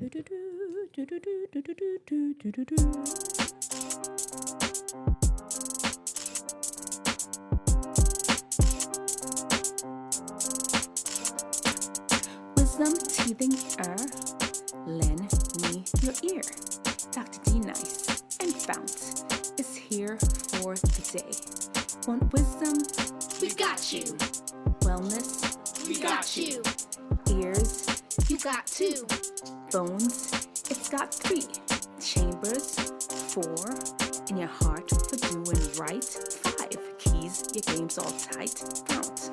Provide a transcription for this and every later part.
Wisdomteethinger, lend me your ear. Dr. D Nice and Fount is here for the day. Want wisdom? We got you. Wellness? We got you. Ears? You got two. Bones? It's got 3. Chambers? 4. In your heart for doing right? 5. Keys? Your game's all tight. Count.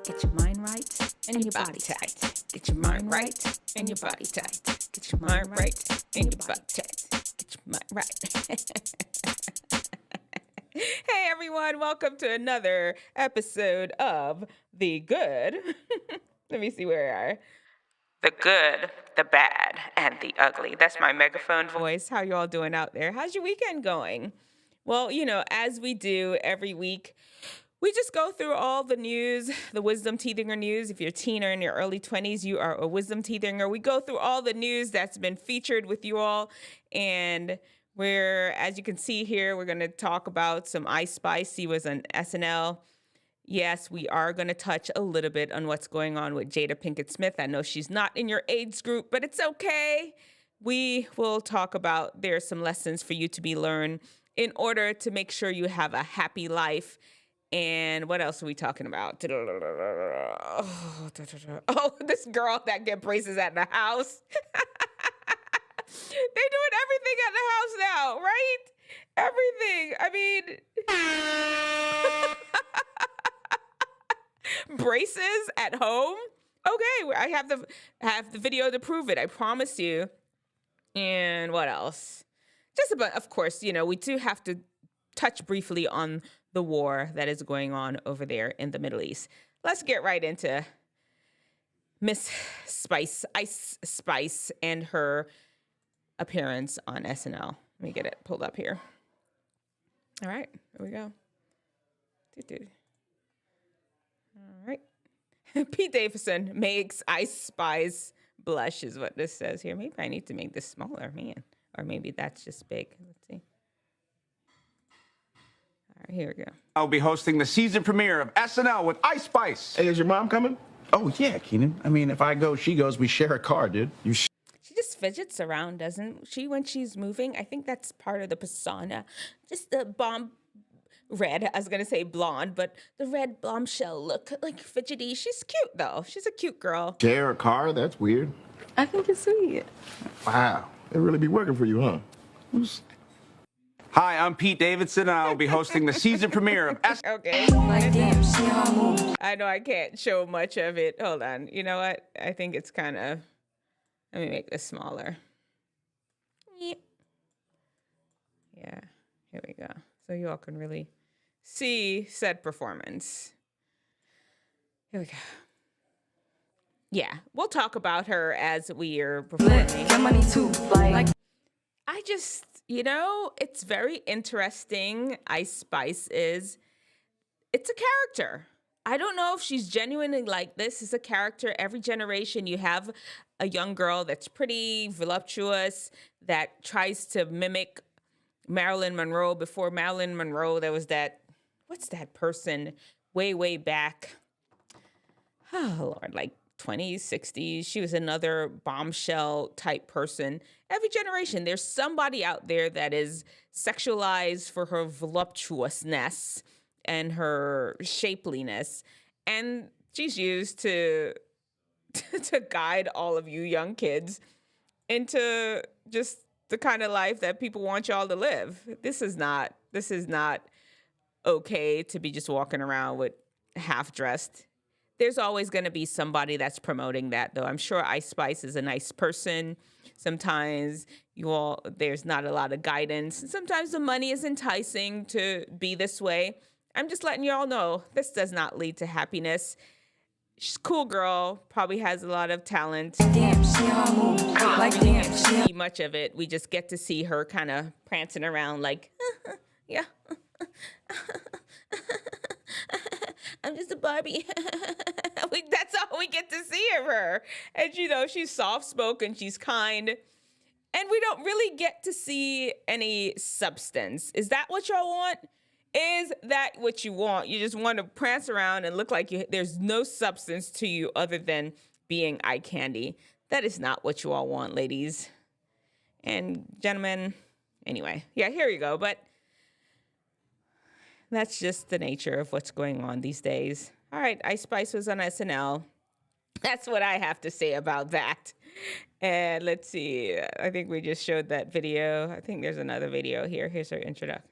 Get your mind right and your body tight. Get your mind right and your body tight. Get your mind right and your body tight. Get your mind right. Hey everyone, welcome to another episode of The Good. Let me see where we are. The Good, the Bad, and the Ugly. That's my megaphone voice. How you all doing out there? How's your weekend going? Well, as we do every week, we just go through all the news, the Wisdomteethinger news. If you're a teen or in your early 20s, you are a Wisdomteethinger. We go through all the news that's been featured with you all. And as you can see here, we're going to talk about some Ice Spice. He was on SNL. Yes, we are going to touch a little bit on what's going on with Jada Pinkett Smith. I know she's not in your age group, but it's okay. We will talk about there's some lessons for you to be learned in order to make sure you have a happy life. And what else are we talking about? Oh, this girl that get braces at the house. They're doing everything at the house now, right? Everything. I mean, braces at home. Okay, I have the video to prove it. I promise you. And what else? Just about, of course, we do have to touch briefly on the war that is going on over there in the Middle East. Let's get right into Miss Spice, Ice Spice, and her appearance on SNL. Let me get it pulled up here. All right, here we go. All right. Pete Davidson makes Ice Spice blush is what this says here. Maybe I need to make this smaller, man. Or maybe that's just big. Let's see. All right, here we go. I'll be hosting the season premiere of SNL with Ice Spice. Hey, is your mom coming? Oh, yeah, Keenan. I mean, if I go, she goes. We share a car, dude. She just fidgets around, doesn't she, when she's moving? I think that's part of the persona. Just the red, I was going to say blonde, but the red bombshell look, like fidgety. She's cute, though. She's a cute girl. Share a car? That's weird. I think it's sweet. Wow. It really be working for you, huh? Hi, I'm Pete Davidson, and I'll be hosting the season premiere of SNL. Okay. I know I can't show much of it. Hold on. You know what? I think it's kind of... Let me make this smaller. Yeah. Here we go. So you all can really see said performance. Here we go. Yeah, we'll talk about her as we are performing. I just, it's very interesting. Ice Spice it's a character. I don't know if she's genuinely like this. It's a character. Every generation you have a young girl that's pretty voluptuous that tries to mimic Marilyn Monroe. Before Marilyn Monroe, there was what's that person way, way back? Oh, Lord, like 20s, 60s. She was another bombshell type person. Every generation, there's somebody out there that is sexualized for her voluptuousness and her shapeliness. And she's used to guide all of you young kids into just the kind of life that people want y'all to live. This is not okay to be just walking around with half dressed. There's always going to be somebody that's promoting that, though. I'm sure Ice Spice is a nice person. Sometimes there's not a lot of guidance. Sometimes the money is enticing to be this way. I'm just letting you all know this does not lead to happiness. She's a cool girl, probably has a lot of talent. Damn, she can't see much of it. We just get to see her kind of prancing around like, yeah. I'm just a Barbie. That's all we get to see of her. And, she's soft-spoken, she's kind. And we don't really get to see any substance. Is that what y'all want? Is that what you want? You just want to prance around and look like there's no substance to you other than being eye candy. That is not what you all want, ladies and gentlemen. Anyway, yeah, here you go. But that's just the nature of what's going on these days. All right, Ice Spice was on SNL. That's what I have to say about that. And let's see. I think we just showed that video. I think there's another video here. Here's her introduction.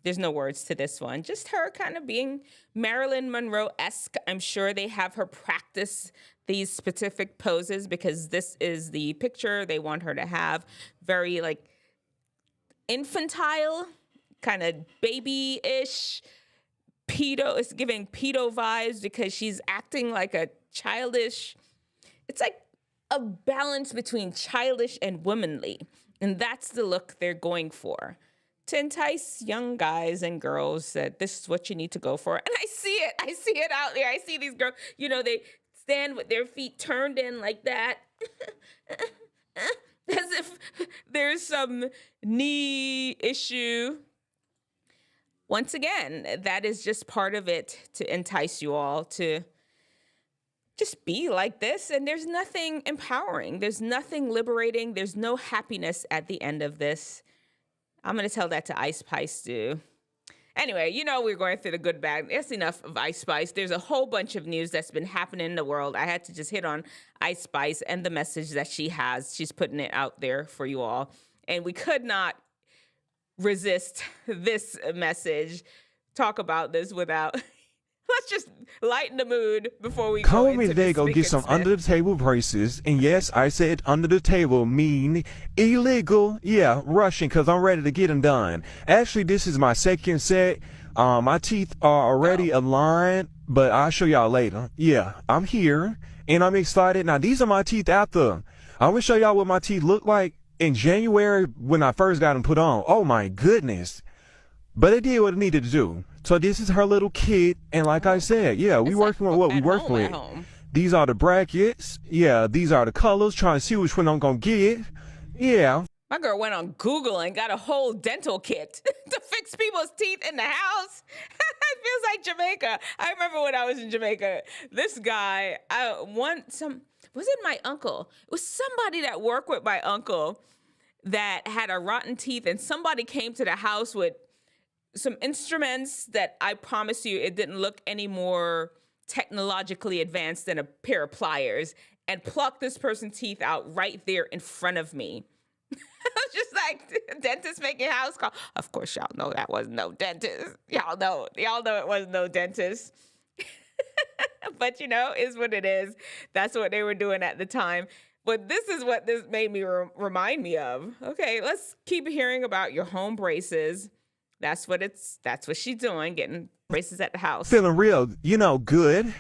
There's no words to this one. Just her kind of being Marilyn Monroe-esque. I'm sure they have her practice these specific poses because this is the picture they want her to have. Very like infantile, kind of baby-ish. Pedo, it's giving pedo vibes because she's acting like a childish. It's like a balance between childish and womanly. And that's the look they're going for. To entice young guys and girls that this is what you need to go for. And I see it out there. I see these girls, they stand with their feet turned in like that. As if there's some knee issue. Once again, that is just part of it to entice you all to just be like this. And there's nothing empowering. There's nothing liberating. There's no happiness at the end of this. I'm going to tell that to Ice Spice too. Anyway, we're going through the good, bad. That's enough of Ice Spice. There's a whole bunch of news that's been happening in the world. I had to just hit on Ice Spice and the message that she has. She's putting it out there for you all. And we could not resist this message, talk about this without... Let's just lighten the mood before we Call go me into today, go Miss get some Spick and under the table braces. And yes, I said under the table, mean illegal. Yeah, Russian, because I'm ready to get them done. Actually, this is my second set. My teeth are already aligned, but I'll show y'all later. Yeah, I'm here, and I'm excited. Now, these are my teeth after. I'm going to show y'all what my teeth look like in January when I first got them put on. Oh, my goodness. But it did what it needed to do. So this is her little kit, and like I said, yeah, we working with what we working with. These are the brackets. Yeah, these are the colors. Trying to see which one I'm gonna get. Yeah. My girl went on Google and got a whole dental kit to fix people's teeth in the house. It feels like Jamaica. I remember when I was in Jamaica, this guy, was it my uncle? It was somebody that worked with my uncle that had a rotten teeth, and somebody came to the house with some instruments that I promise you it didn't look any more technologically advanced than a pair of pliers, and plucked this person's teeth out right there in front of me. I was just like, dentist making house call. Of course, y'all know that was no dentist. Y'all know it was no dentist. But is what it is. That's what they were doing at the time. But this is what this made me remind me of. Okay, let's keep hearing about your home braces. That's what she's doing, getting braces at the house. Feeling real, good.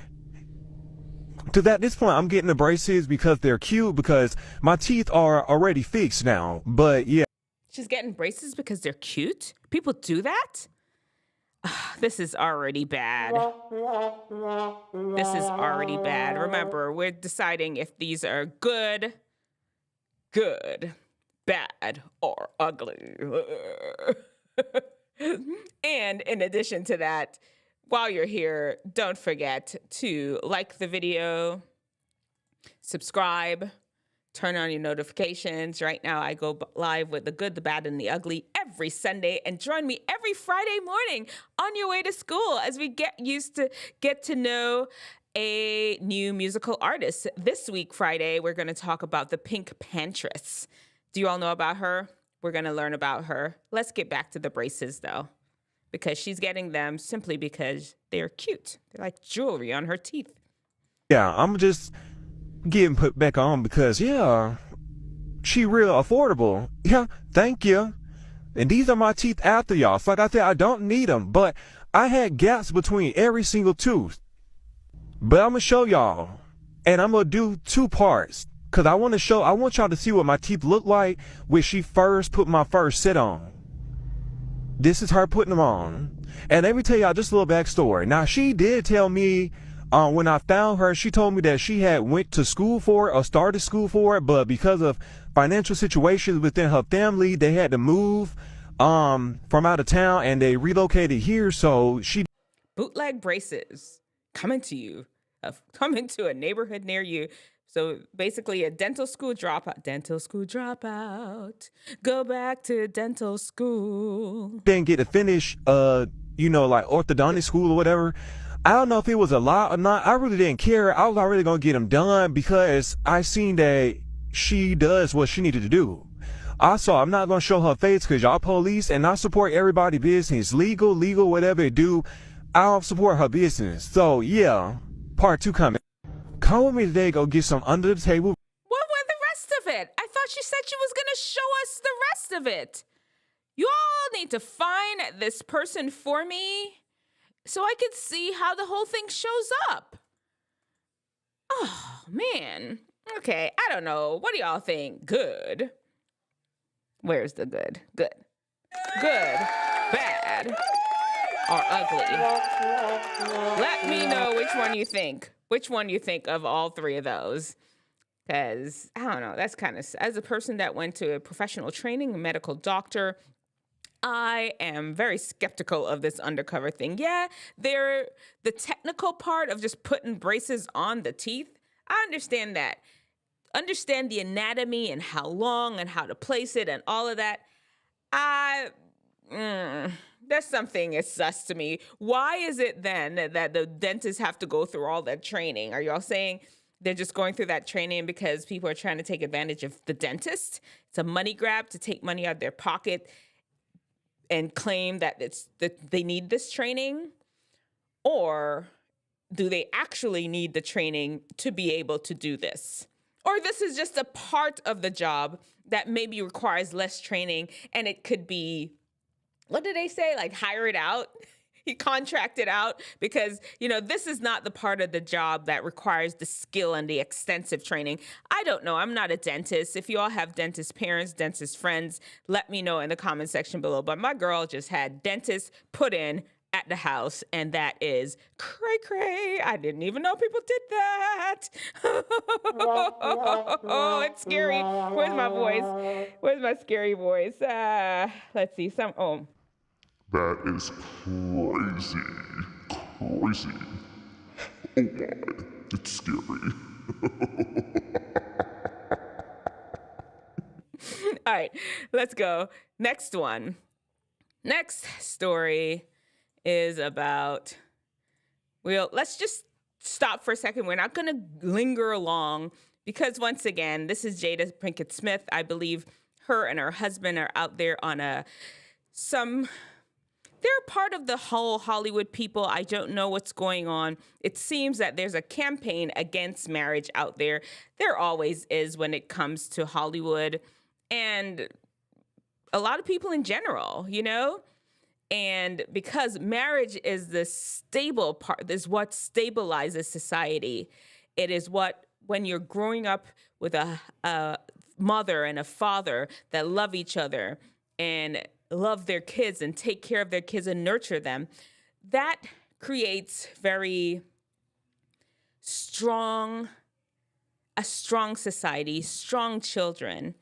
To this point, I'm getting the braces because they're cute, because my teeth are already fixed now. But yeah. She's getting braces because they're cute? People do that? This is already bad. This is already bad. Remember, we're deciding if these are good, bad, or ugly. And in addition to that, while you're here, don't forget to like the video, subscribe, turn on your notifications. Right now, I go live with the good, the bad, and the ugly every Sunday. And join me every Friday morning on your way to school as we get to know a new musical artist. This week, Friday, we're going to talk about the Pink Pantress. Do you all know about her? We're going to learn about her. Let's get back to the braces, though, because she's getting them simply because they're cute. They're like jewelry on her teeth. Yeah, I'm just getting put back on because, yeah, she real affordable. Yeah, thank you. And these are my teeth after y'all. So like I said, I don't need them, but I had gaps between every single tooth. But I'm going to show y'all, and I'm going to do two parts. Because I want y'all to see what my teeth look like when she first put my first set on. This is her putting them on. And let me tell y'all just a little backstory. Now, she did tell me When I found her, she told me that she had went to school for it or started school for it, but because of financial situations within her family, they had to move from out of town and they relocated here. So she Bootleg braces coming to you, coming to a neighborhood near you. So basically, a dental school dropout. Dental school dropout. Go back to dental school. didn't get to finish, like orthodontic school or whatever. I don't know if it was a lot or not. I really didn't care. I was already gonna get them done because I seen that she does what she needed to do. Also, I'm not gonna show her face because y'all police, and I support everybody business, legal, whatever they do. I'll support her business. So yeah, part 2 coming. Come with me today. Go get some under the table. What were the rest of it? I thought she said she was going to show us the rest of it. You all need to find this person for me so I could see how the whole thing shows up. Oh, man. Okay, I don't know. What do y'all think? Good. Where's the good? Good. Good. Bad. Or ugly. Let me know which one you think. Which one you think of all 3 of those. Because, I don't know, that's kind of, as a person that went to a professional training, a medical doctor, I am very skeptical of this undercover thing. Yeah, the technical part of just putting braces on the teeth, I understand that. Understand the anatomy and how long and how to place it and all of that. There's something is sus to me. Why is it then that the dentists have to go through all that training? Are y'all saying they're just going through that training because people are trying to take advantage of the dentist? It's a money grab to take money out of their pocket and claim that they need this training? Or do they actually need the training to be able to do this? Or this is just a part of the job that maybe requires less training and it could be, what do they say? Like hire it out? He contracted out because, this is not the part of the job that requires the skill and the extensive training. I don't know. I'm not a dentist. If you all have dentist parents, dentist friends, let me know in the comment section below. But my girl just had dentist put in at the house, and that is cray cray. I didn't even know people did that. Oh, it's scary. Where's my voice? Where's my scary voice? Let's see. That is crazy. Crazy. Oh my, it's scary. All right, let's go. Next one. Next story is about, let's just stop for a second. We're not going to linger along because once again, this is Jada Pinkett Smith. I believe her and her husband are out there on they're part of the whole Hollywood people. I don't know what's going on. It seems that there's a campaign against marriage out there. There always is when it comes to Hollywood and a lot of people in general, And because marriage is the stable part, is what stabilizes society. It is when you're growing up with a mother and a father that love each other and love their kids and take care of their kids and nurture them, that creates a strong society, strong children,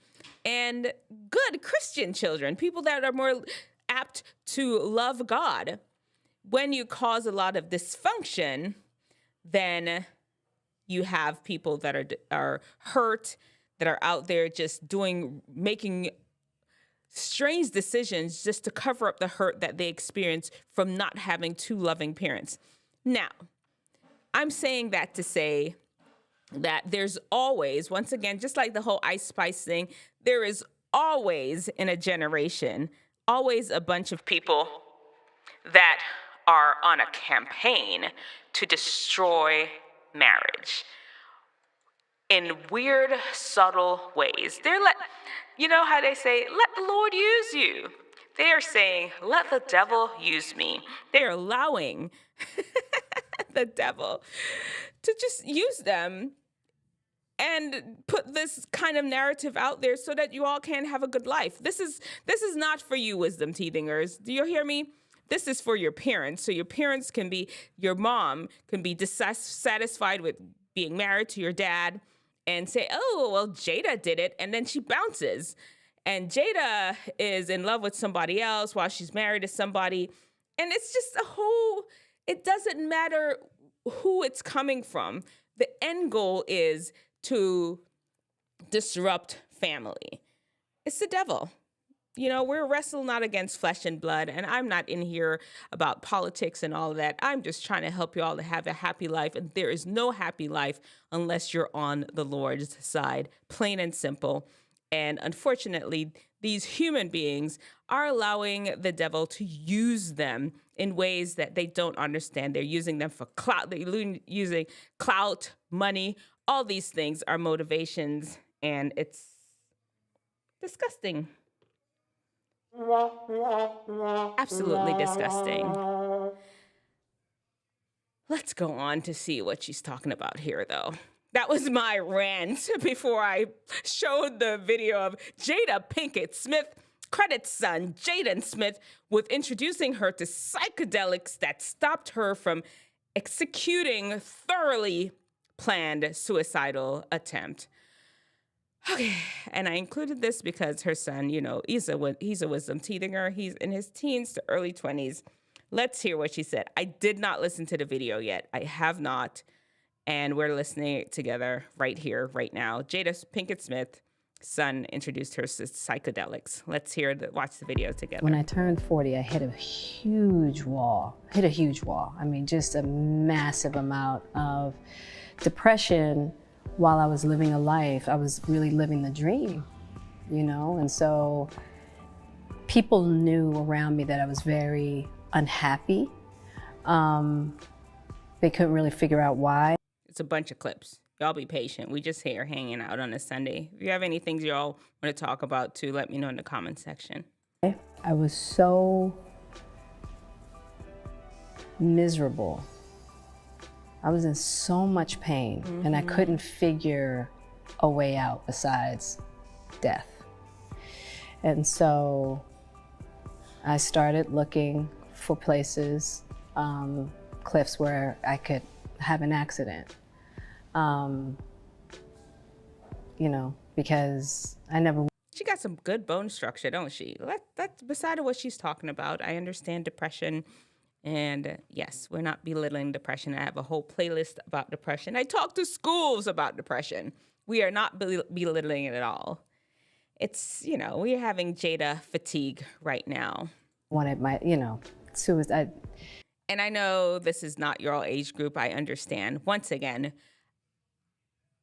and good Christian children, people that are more apt to love God. When you cause a lot of dysfunction, then you have people that are hurt, that are out there just making strange decisions just to cover up the hurt that they experience from not having 2 loving parents. Now, I'm saying that to say that there's always, once again, just like the whole Ice Spice thing, there is always in a generation, always a bunch of people that are on a campaign to destroy marriage in weird, subtle ways. You know how they say, let the Lord use you. They are saying, let the devil use me. They're allowing the devil to just use them and put this kind of narrative out there so that you all can have a good life. This is not for you, Wisdom Teethingers. Do you hear me? This is for your parents. So your mom can be dissatisfied with being married to your dad and say, oh, well, Jada did it. And then she bounces. And Jada is in love with somebody else while she's married to somebody. And it's just it doesn't matter who it's coming from. The end goal is to disrupt family. It's the devil. You know, we're wrestling not against flesh and blood, and I'm not in here about politics and all of that. I'm just trying to help you all to have a happy life, and there is no happy life unless you're on the Lord's side, plain and simple. And unfortunately, these human beings are allowing the devil to use them in ways that they don't understand. They're using them for clout. They're using clout, money. All these things are motivations, and it's disgusting. Absolutely disgusting. Let's go on to see what she's talking about here, though. That was my rant before I showed the video of Jada Pinkett Smith credits son, Jaden Smith, with introducing her to psychedelics that stopped her from executing thoroughly planned suicidal attempt. Okay, and I included this because her son, you know, he's a Wisdomteethinger. He's in his teens to early 20s. Let's hear what she said. I did not listen to the video yet. I have not. And we're listening together right here, right now. Jada Pinkett Smith's son introduced her to psychedelics. Let's watch the video together. When I turned 40, I hit a huge wall. I mean, just a massive amount of depression. While I was living a life, I was really living the dream, you know? And so people knew around me that I was very unhappy. They couldn't really figure out why. It's a bunch of clips. Y'all be patient. We just here hanging out on a Sunday. If you have any things y'all want to talk about too, let me know in the comment section. I was so miserable. I was in so much pain, and I couldn't figure a way out besides death. And so I started looking for places, cliffs where I could have an accident. You know, because I never... She got some good bone structure, don't she? That's beside what she's talking about. I understand depression. And yes, we're not belittling depression. I have a whole playlist about depression. I talk to schools about depression. We are not belittling it at all. It's, you know, we're having Jada fatigue right now. Wanted my, you know, suicide. And I know this is not your age group. I understand. Once again,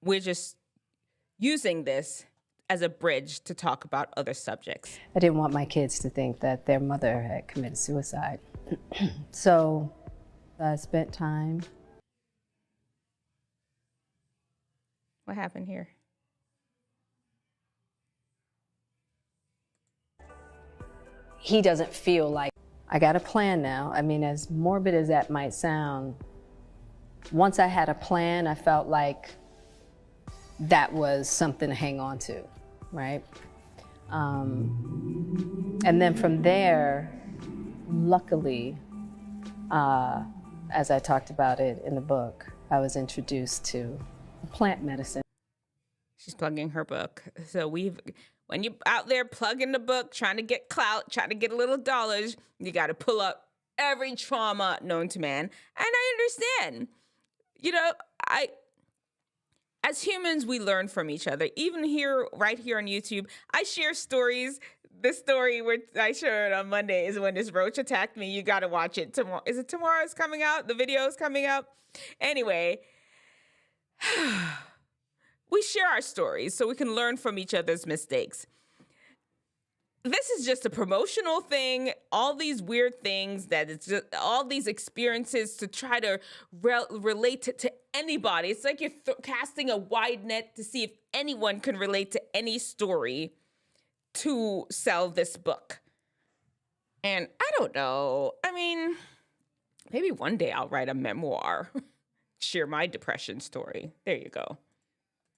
we're just using this as a bridge to talk about other subjects. I didn't want my kids to think that their mother had committed suicide. So I spent time. What happened here? He doesn't feel like... I got a plan now. I mean, as morbid as that might sound, once I had a plan, I felt like that was something to hang on to, right? And then from there, luckily, as I talked about it in the book, I was introduced to plant medicine. She's plugging her book. So when you're out there plugging the book, trying to get clout, trying to get a little dollars, you got to pull up every trauma known to man. And I understand. You know, as humans, we learn from each other. Even here, right here on YouTube, I share stories. This story where I shared on Monday is when this roach attacked me. You got to watch it tomorrow. Is it tomorrow it's coming out? The video is coming out? Anyway, we share our stories so we can learn from each other's mistakes. This is just a promotional thing, all these weird things that it's just all these experiences to try to relate to anybody. It's like you're casting a wide net to see if anyone can relate to any story to sell this book. And I don't know. I mean, maybe one day I'll write a memoir, share my depression story. There you go.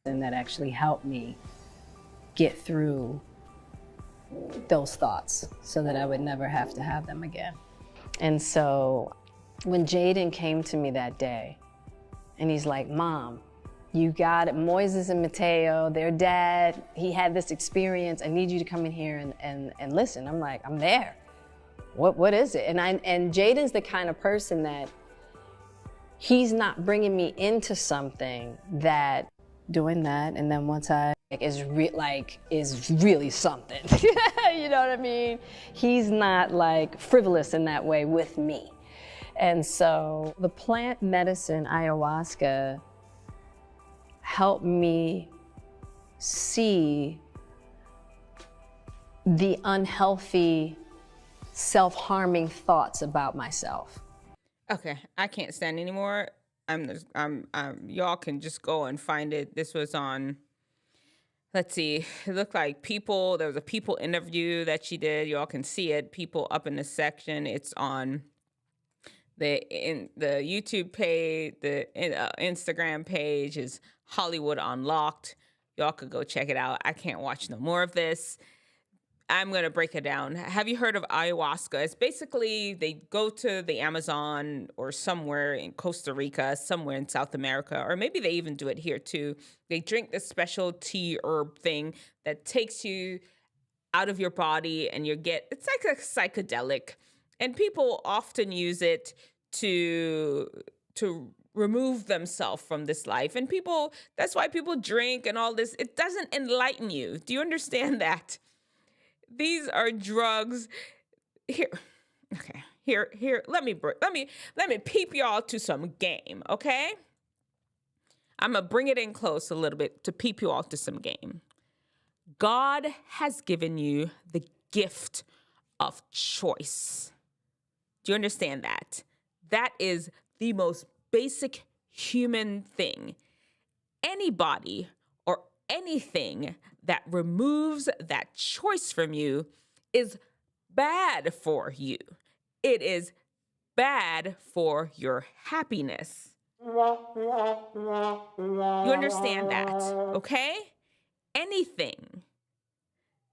And that actually helped me get through those thoughts so that I would never have to have them again. And so when Jaden came to me that day and he's like, Mom, you got it. Moises and Mateo, their dad, he had this experience. I need you to come in here and listen. I'm like, I'm there. What is it? And Jaden's the kind of person that he's not bringing me into something that doing that. And then once I is really something. You know what I mean? He's not like frivolous in that way with me. And so the plant medicine ayahuasca helped me see the unhealthy, self-harming thoughts about myself. Okay, I can't stand anymore. Y'all can just go and find it. This was on, let's see, it looked like People. There was a People interview that she did. Y'all can see it. People up in the section. It's on the YouTube page. The Instagram page is Hollywood Unlocked. Y'all could go check it out. I can't watch no more of this. I'm going to break it down. Have you heard of ayahuasca? It's basically they go to the Amazon or somewhere in Costa Rica, somewhere in South America, or maybe they even do it here too. They drink this special tea herb thing that takes you out of your body and it's like a psychedelic. And people often use it to remove themselves from this life. And that's why people drink and all this. It doesn't enlighten you. Do you understand that? These are drugs. Here, let me peep y'all to some game, okay? I'm gonna bring it in close a little bit to peep you all to some game. God has given you the gift of choice. Do you understand that? That is the most basic human thing. Anybody or anything that removes that choice from you is bad for you. It is bad for your happiness. You understand that, okay? Anything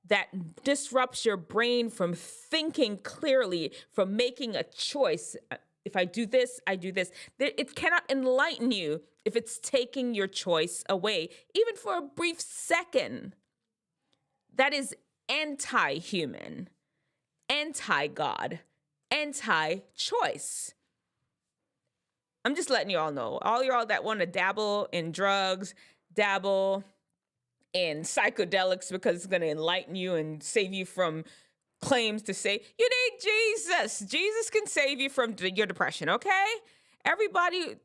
that disrupts your brain from thinking clearly, from making a choice. If I do this, I do this. It cannot enlighten you if it's taking your choice away, even for a brief second. That is anti-human, anti-God, anti-choice. I'm just letting you all know. All y'all that want to dabble in drugs, dabble in psychedelics because it's going to enlighten you and save you from claims to say, you need Jesus. Jesus can save you from your depression, okay? Everybody,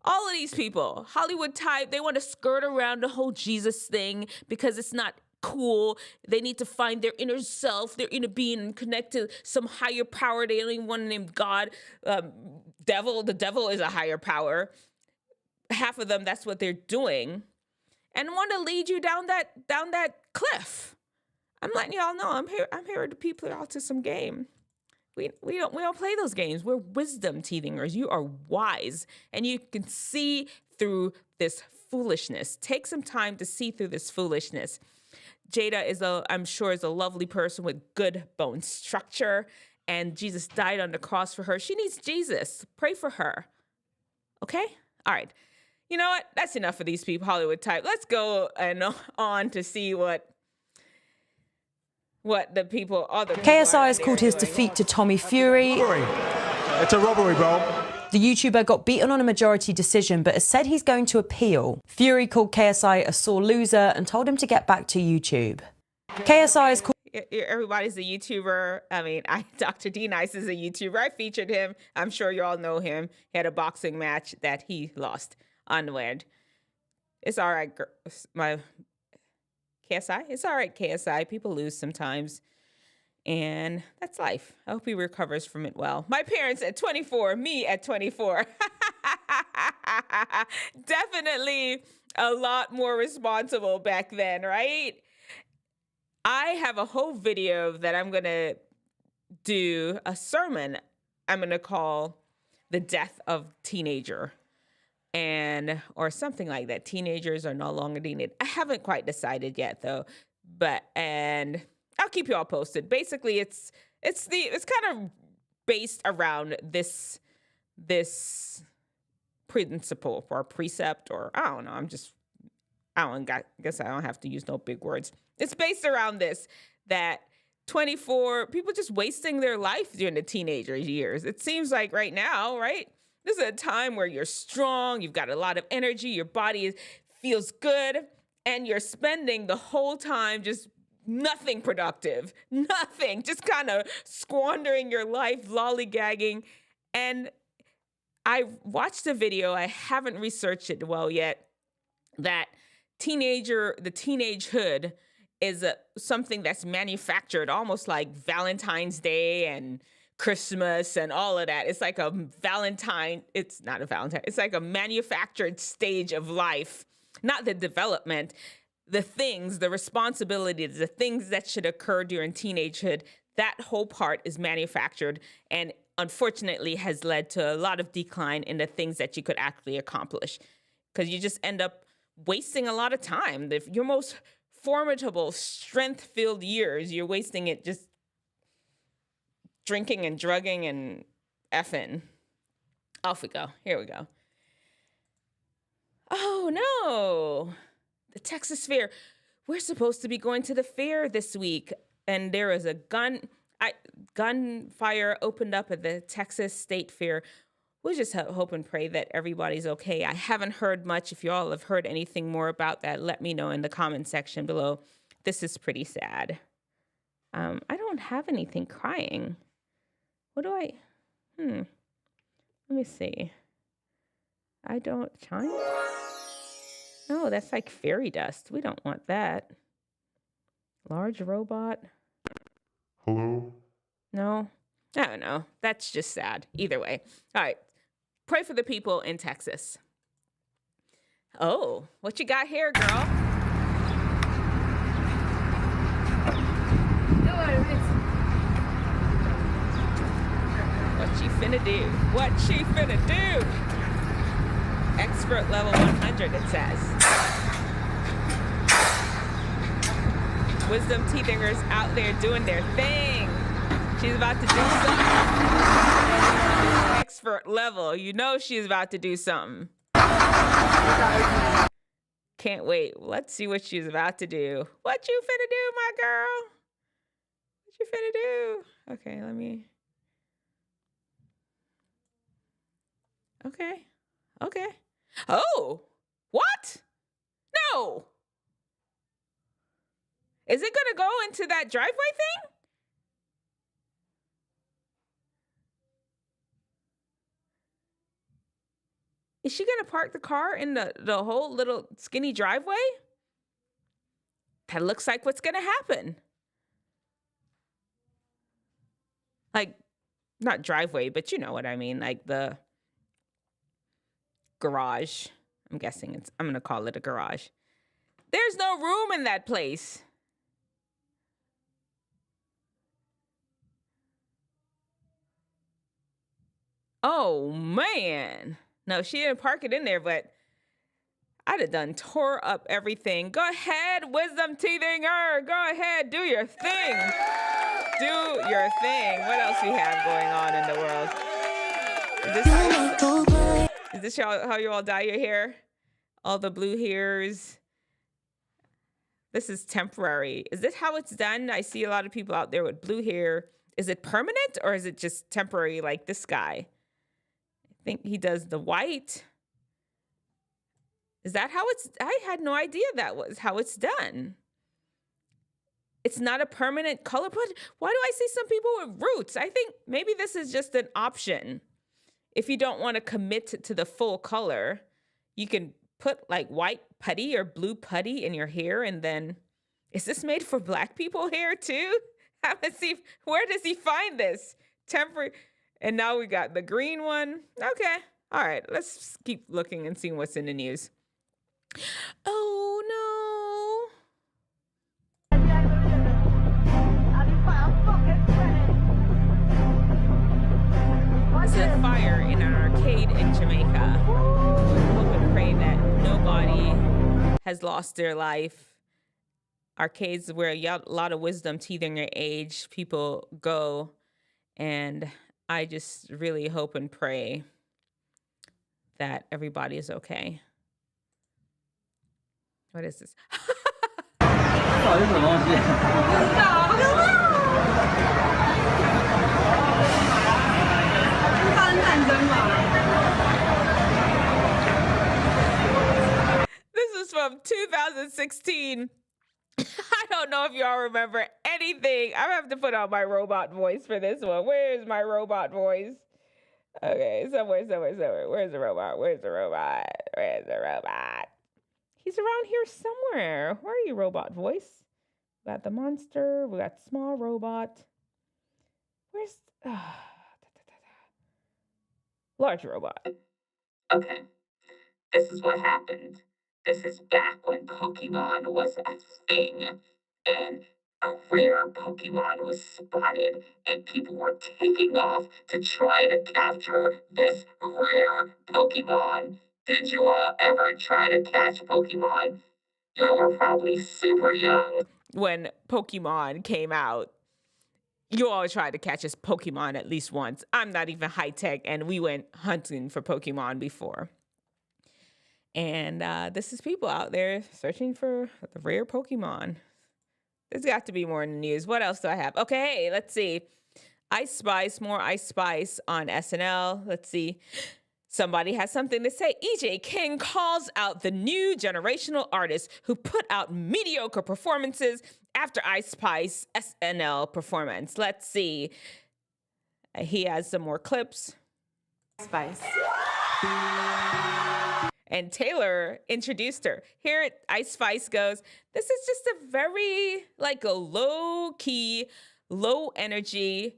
all of these people, Hollywood type, they want to skirt around the whole Jesus thing because it's not cool. They need to find their inner self, their inner being, and connect to some higher power. They don't even want to name God. Devil. The devil is a higher power. Half of them, that's what they're doing, and want to lead you down that cliff. I'm letting y'all know. I'm here to people out to some game. We don't play those games. We're wisdom teethingers. You are wise, and you can see through this foolishness. Take some time to see through this foolishness. Jada I'm sure is a lovely person with good bone structure, and Jesus died on the cross for her. She needs Jesus. Pray for her. Okay? All right. You know what? That's enough of these people, Hollywood type. Let's go on to see what the people, other people KSI has called his defeat to Tommy Fury. It's a robbery, bro. The YouTuber got beaten on a majority decision, but has said he's going to appeal. Fury called KSI a sore loser and told him to get back to YouTube. KSI is called... Everybody's a YouTuber. I mean, Dr. D Nice is a YouTuber. I featured him. I'm sure you all know him. He had a boxing match that he lost unwed. It's all right, my KSI. It's all right, KSI. People lose sometimes. And that's life. I hope he recovers from it well. My parents at 24, me at 24. Definitely a lot more responsible back then, right? I have a whole video that I'm going to do, a sermon I'm going to call The Death of Teenager. Or something like that. Teenagers are no longer needed. I haven't quite decided yet though. And I'll keep you all posted. Basically, it's kind of based around this principle or precept, or I don't know. Guess I don't have to use no big words. It's based around this, that 24 people just wasting their life during the teenager years. It seems like right now, right? This is a time where you're strong, you've got a lot of energy, your body feels good, and you're spending the whole time just nothing productive, nothing, just kind of squandering your life, lollygagging. And I watched a video, I haven't researched it well yet, that the teenagehood is something that's manufactured, almost like Valentine's Day and Christmas and all of that. It's like it's not a Valentine, it's like a manufactured stage of life, not the development, the responsibilities, the things that should occur during teenagehood. That whole part is manufactured and unfortunately has led to a lot of decline in the things that you could actually accomplish, because you just end up wasting a lot of time. Your most formidable, strength-filled years, you're wasting it just drinking and drugging and effing. Off we go. Here we go. Oh no, the Texas Fair. We're supposed to be going to the fair this week, and there was a gunfire opened up at the Texas State Fair. We'll just hope and pray that everybody's okay. I haven't heard much. If you all have heard anything more about that, let me know in the comment section below. This is pretty sad. I don't have anything crying. What do I? Let me see. I don't chime. No, that's like fairy dust. We don't want that. Large robot. Hello? No, I don't know. That's just sad. Either way. All right. Pray for the people in Texas. Oh, what you got here, girl? What she finna do? What she finna do? Expert level 100, it says. Wisdomteethingers out there doing their thing. She's about to do something. Expert level. You know she's about to do something. Can't wait. Let's see what she's about to do. What you finna do, my girl? What you finna do? Okay, let me. Okay. Oh, what? No. Is it gonna go into that driveway thing? Is she gonna park the car in the whole little skinny driveway? That looks like what's gonna happen. Like, not driveway, but you know what I mean, like the garage. I'm guessing I'm gonna call it a garage. There's no room in that place. Oh man. No, she didn't park it in there, but I'd have done tore up everything. Go ahead, Wisdomteethinger. Go ahead, do your thing. Do your thing. What else we have going on in the world? Is this how you all dye your hair? All the blue hairs. This is temporary. Is this how it's done? I see a lot of people out there with blue hair. Is it permanent or is it just temporary like this guy? I think he does the white. Is that how it's? I had no idea that was how it's done. It's not a permanent color, but why do I see some people with roots? I think maybe this is just an option. If you don't want to commit to the full color, you can put like white putty or blue putty in your hair, and then is this made for black people hair too? Let's see, where does he find this? Temporary. And now we got the green one. Okay. All right. Let's keep looking and seeing what's in the news. Oh, no. There's a fire in an arcade in Jamaica. Hope and pray that nobody has lost their life. Arcades where a lot of Wisdomteethinger age people go, and I just really hope and pray that everybody is okay. What is this? This is from 2016. I don't know if y'all remember anything. I have to put on my robot voice for this one. Where is my robot voice? Okay, somewhere. Where's the robot? Where's the robot? He's around here somewhere. Where are you, robot voice? We got the monster. We got small robot. Where's large robot? Okay, this is what happened. This is back when Pokemon was a thing, and a rare Pokemon was spotted, and people were taking off to try to capture this rare Pokemon. Did you all ever try to catch Pokemon? You were probably super young. When Pokemon came out, you all tried to catch this Pokemon at least once. I'm not even high tech, and we went hunting for Pokemon before. And this is people out there searching for the rare Pokemon. There's got to be more in the news. What else do I have? Okay, hey, let's see. Ice Spice, more Ice Spice on SNL. Let's see. Somebody has something to say. EJ King calls out the new generational artists who put out mediocre performances after Ice Spice SNL performance. Let's see. He has some more clips. Spice. And Taylor introduced her. Here Ice Spice goes, this is just a very, like a low-key, low-energy,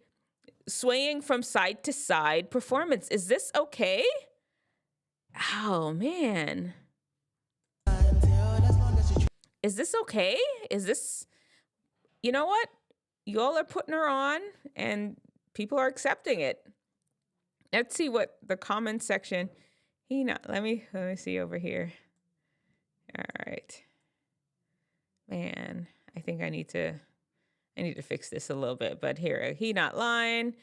swaying from side to side performance. Is this okay? Oh, man. Is this okay? Is this, you know what? You all are putting her on and people are accepting it. Let's see what the comment section, let me see over here. All right. Man, I think I need to fix this a little bit, but here, he not lying.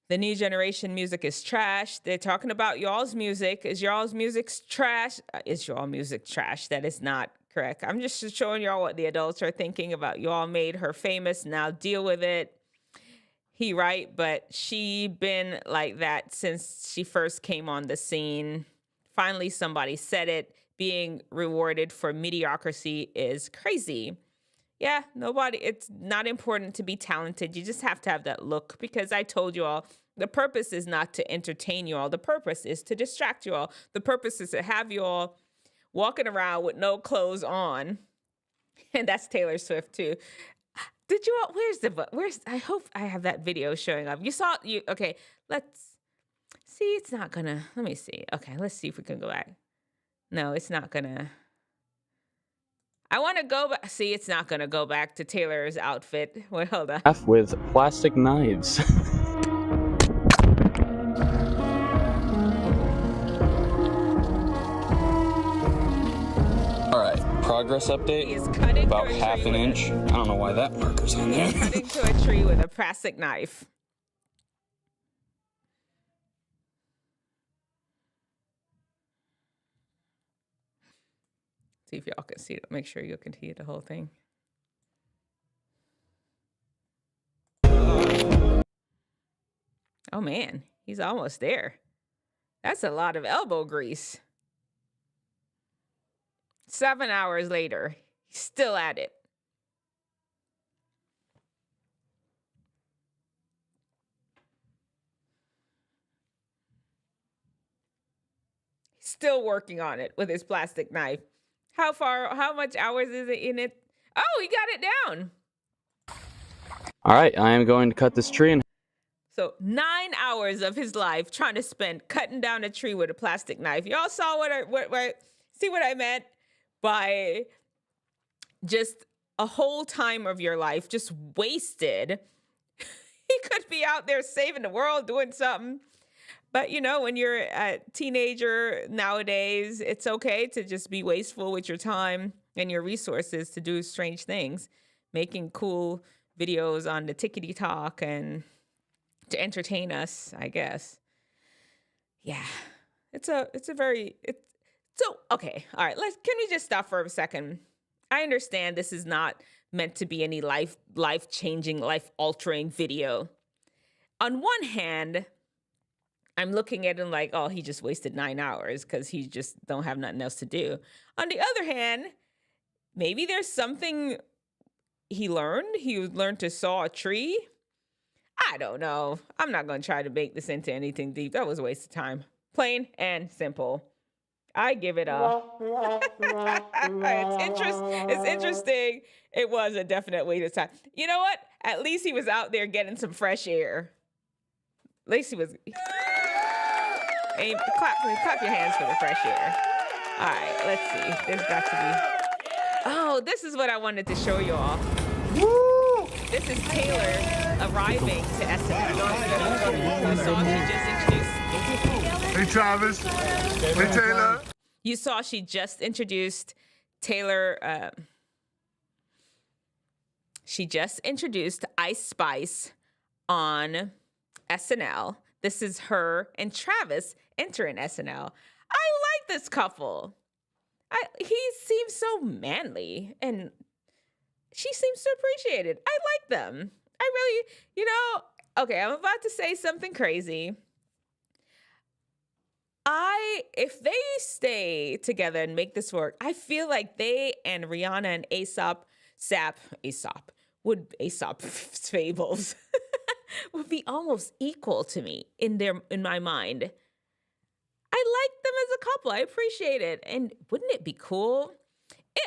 The new generation music is trash. They're talking about y'all's music. Is y'all's music trash? Is y'all music trash? That is not correct. I'm just showing y'all what the adults are thinking about. Y'all made her famous. Now deal with it. He right, but she been like that since she first came on the scene. Finally, somebody said it. Being rewarded for mediocrity is crazy. Yeah, it's not important to be talented. You just have to have that look, because I told you all, the purpose is not to entertain you all. The purpose is to distract you all. The purpose is to have you all walking around with no clothes on. And that's Taylor Swift too. Did you all, I hope I have that video showing up. Okay, let's see. It's not gonna, let me see. Okay, let's see if we can go back. No, it's not gonna. I want to go back. See, it's not going to go back to Taylor's outfit. Wait, hold on. With plastic knives. Alright, progress update. He is cutting about through a half tree an with inch. I don't know why that marker's on there. Cutting to a tree with a plastic knife. See if y'all can see it. Make sure you can see the whole thing. Oh man, he's almost there. That's a lot of elbow grease. 7 hours later, he's still at it. He's still working on it with his plastic knife. How much hours is it in it? Oh, he got it down. Alright, I am going to cut this tree in. So 9 hours of his life trying to spend cutting down a tree with a plastic knife. Y'all saw see what I meant by just a whole time of your life just wasted. He could be out there saving the world, doing something. But, when you're a teenager nowadays, it's okay to just be wasteful with your time and your resources to do strange things, making cool videos on the TikTok and to entertain us, I guess. Yeah, so okay. All right, can we just stop for a second? I understand this is not meant to be any life-changing, life-altering video. On one hand, I'm looking at him like, oh, he just wasted 9 hours because he just don't have nothing else to do. On the other hand, maybe there's something he learned. He learned to saw a tree. I don't know. I'm not going to try to make this into anything deep. That was a waste of time. Plain and simple. I give it a... It's interesting. It was a definite waste of time. You know what? At least he was out there getting some fresh air. At least he was... Clap your hands for the fresh air. All right, let's see. There's got to be... Oh, this is what I wanted to show y'all. Woo! This is Taylor arriving to SNL. You saw she just introduced... Hey, Travis. Hey, Taylor. You saw she just introduced Taylor... she just introduced Ice Spice on SNL. This is her and Travis entering SNL. I like this couple. He seems so manly, and she seems to appreciate it. I like them. I really, okay, I'm about to say something crazy. If they stay together and make this work, I feel like they and Rihanna and Aesop Fables would be almost equal to me in my mind. I like them as a couple. I appreciate it. And wouldn't it be cool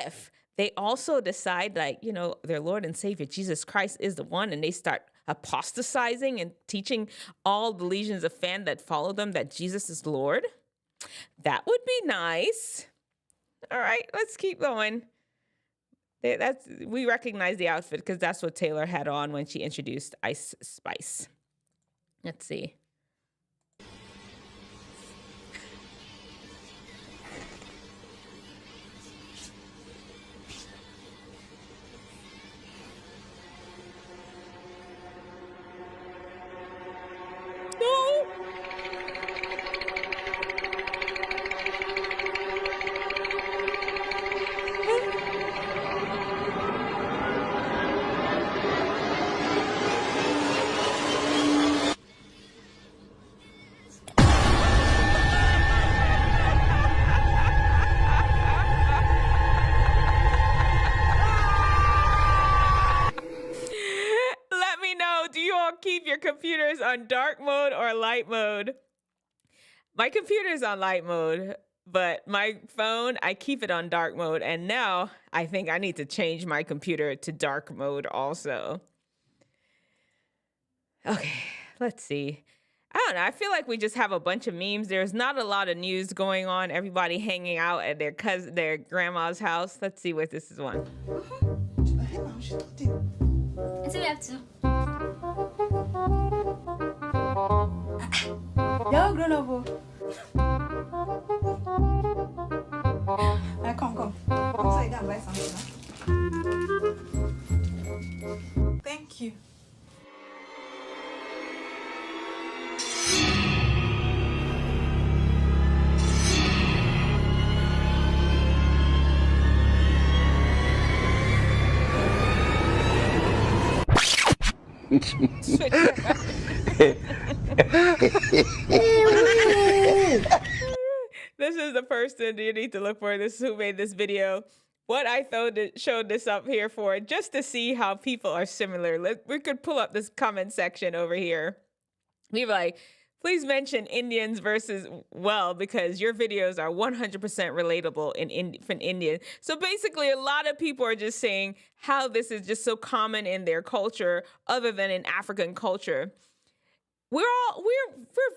if they also decide, like, their Lord and Savior Jesus Christ is the one, and they start apostatizing and teaching all the legions of fans that follow them that Jesus is Lord? That would be nice. All right, let's keep going. We recognize the outfit because that's what Taylor had on when she introduced Ice Spice. Let's see. No! Let me know, do you all keep your computers on dark mode or light mode? My computer's on light mode, but my phone, I keep it on dark mode. And now I think I need to change my computer to dark mode also. Okay, let's see. I don't know. I feel like we just have a bunch of memes. There's not a lot of news going on. Everybody hanging out at their grandma's house. Let's see what this is one. It's we have to. Yo, grown up. Come. Come say that buy something. Thank you. This is the person you need to look for. This is who made this video. What I showed this up here for, just to see how people are similar. We could pull up this comment section over here. We were like, please mention Indians versus because your videos are 100% relatable in Indian. So basically, a lot of people are just saying how this is just so common in their culture, other than in African culture. We're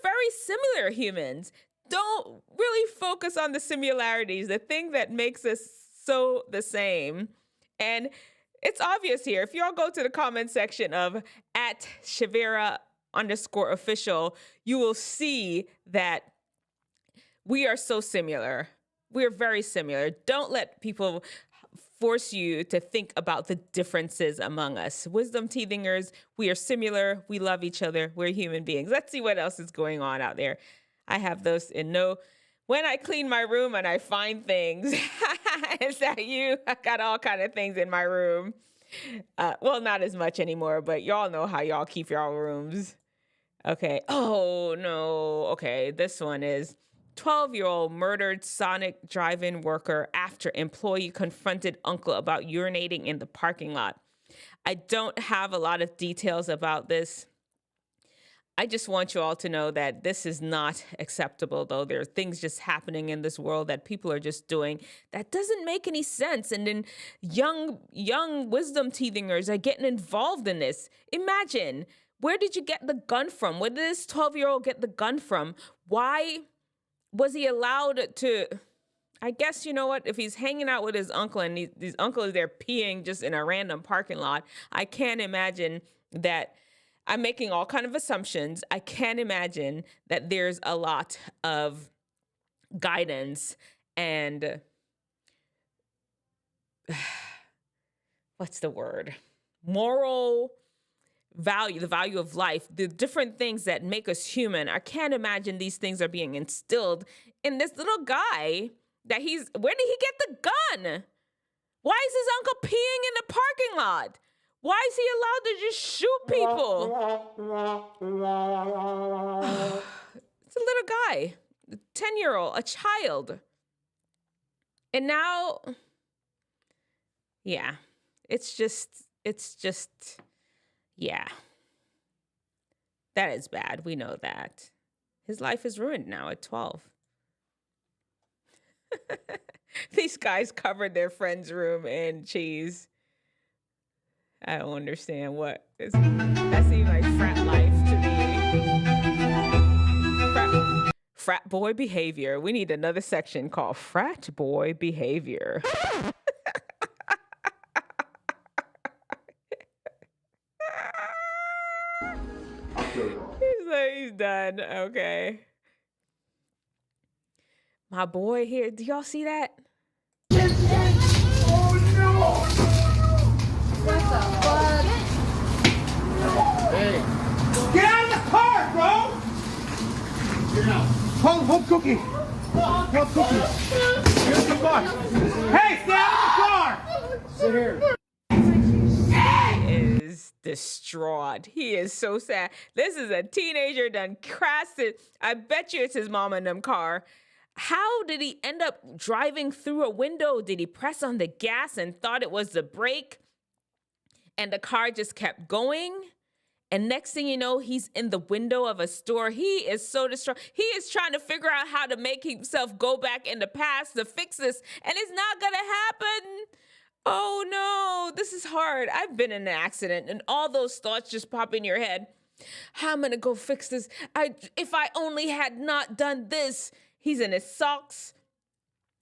very similar humans. Don't really focus on the similarities, the thing that makes us so the same. And it's obvious here. If y'all go to the comment section of @Shavira_official, you will see that we are so similar. We're very similar. Don't let people force you to think about the differences among us. Wisdom teethingers, we are similar. We love each other. We're human beings. Let's see what else is going on out there. I have those in no. When I clean my room and I find things, is that you? I got all kind of things in my room. Well, not as much anymore, but y'all know how y'all keep y'all rooms. Okay. Oh, no. Okay. This one is 12-year-old murdered Sonic drive-in worker after employee confronted uncle about urinating in the parking lot. I don't have a lot of details about this. I just want you all to know that this is not acceptable, though. There are things just happening in this world that people are just doing that doesn't make any sense. And then young wisdom teethingers are getting involved in this. Imagine, where did you get the gun from? Where did this 12-year-old get the gun from? Why was he allowed to? I guess, you know what? If he's hanging out with his uncle and his uncle is there peeing just in a random parking lot, I can't imagine that. I'm making all kind of assumptions. I can't imagine that there's a lot of guidance and what's the word? Moral value, the value of life, the different things that make us human. I can't imagine these things are being instilled in this little guy that where did he get the gun? Why is his uncle peeing in the parking lot? Why is he allowed to just shoot people? It's a little guy, 10-year-old, a child. And now, yeah, it's just, yeah. That is bad. We know that. His life is ruined now at 12. These guys covered their friend's room in cheese. I don't understand what is. That seems like frat life to me. Frat boy behavior. We need another section called frat boy behavior. He's done. Okay. My boy here. Do y'all see that? Oh no! What the fuck? Hey. Get out of the car, bro! Get out. Hold Cookie. Hold Cookie. Here's the box. Hey, stay out of the car! Sit here. He is distraught. He is so sad. This is a teenager done crashed it. I bet you it's his mom in them car. How did he end up driving through a window? Did he press on the gas and thought it was the brake? And the car just kept going. And next thing you know, he's in the window of a store. He is so distraught. He is trying to figure out how to make himself go back in the past to fix this. And it's not going to happen. Oh no, this is hard. I've been in an accident and all those thoughts just pop in your head. How am I going to go fix this? If I only had not done this. He's in his socks.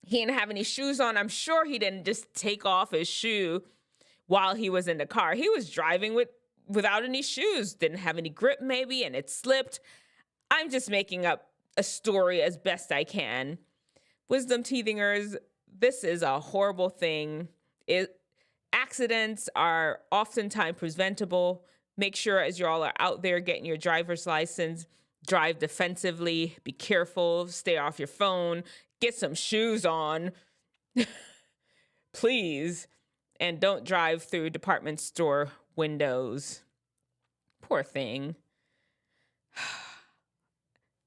He didn't have any shoes on. I'm sure he didn't just take off his shoe while he was in the car. He was driving without any shoes, didn't have any grip maybe, and it slipped. I'm just making up a story as best I can. Wisdom teethingers, this is a horrible thing. Accidents are oftentimes preventable. Make sure as you all are out there getting your driver's license, drive defensively, be careful, stay off your phone, get some shoes on, please, and don't drive through department store windows. Poor thing.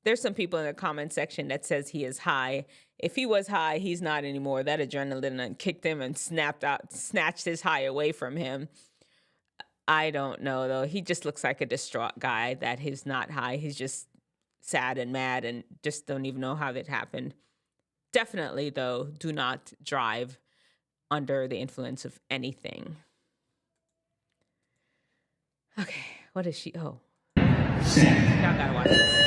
There's some people in the comment section that says he is high. If he was high, he's not anymore. That adrenaline kicked him and snatched his high away from him. I don't know, though. He just looks like a distraught guy that he's not high. He's just sad and mad and just don't even know how that happened. Definitely, though, do not drive under the influence of anything. Okay, what is she? Oh. Y'all gotta watch this.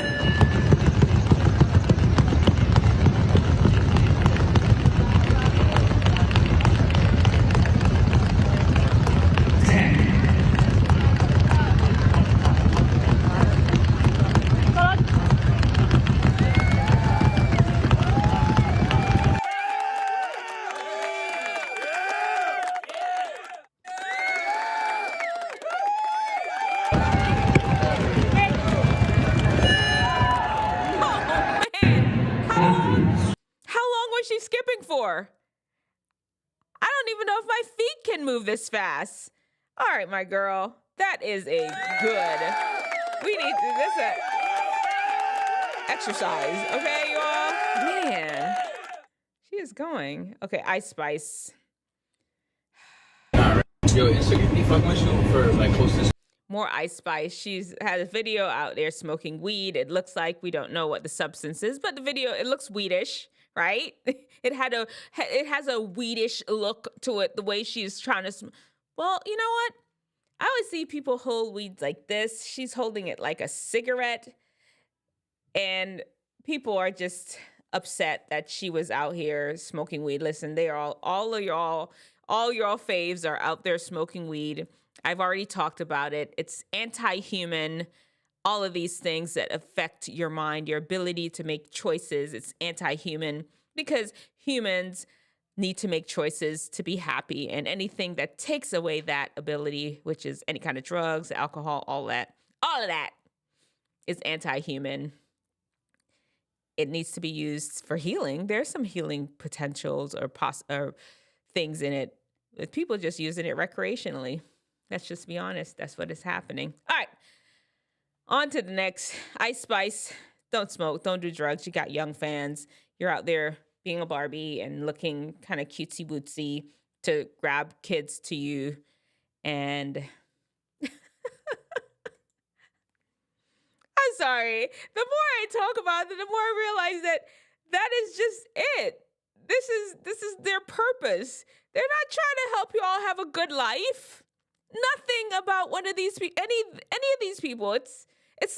was she skipping for? I don't even know if my feet can move this fast. All right, my girl. That is a good. We need this exercise, okay, you all? Man, she is going. Okay, Ice Spice. Yo, Instagram, you fuck my show for like closest. More Ice Spice. She's had a video out there smoking weed. It looks like, we don't know what the substance is, but the video, it looks weedish, right? It has a weedish look to it, the way she's trying to well, you know what? I always see people hold weed like this. She's holding it like a cigarette. And people are just upset that she was out here smoking weed. Listen, they are all y'all faves are out there smoking weed. I've already talked about it. It's anti-human. All of these things that affect your mind, your ability to make choices. It's anti-human because humans need to make choices to be happy. And anything that takes away that ability, which is any kind of drugs, alcohol, all of that is anti-human. It needs to be used for healing. There's some healing potentials or things in it. With people just using it recreationally. Let's just be honest. That's what is happening. All right. On to the next. Ice Spice. Don't smoke. Don't do drugs. You got young fans. You're out there being a Barbie and looking kind of cutesy bootsy to grab kids to you. And I'm sorry. The more I talk about it, the more I realize that is just it. This is their purpose. They're not trying to help you all have a good life. Nothing about one of these any of these people. It's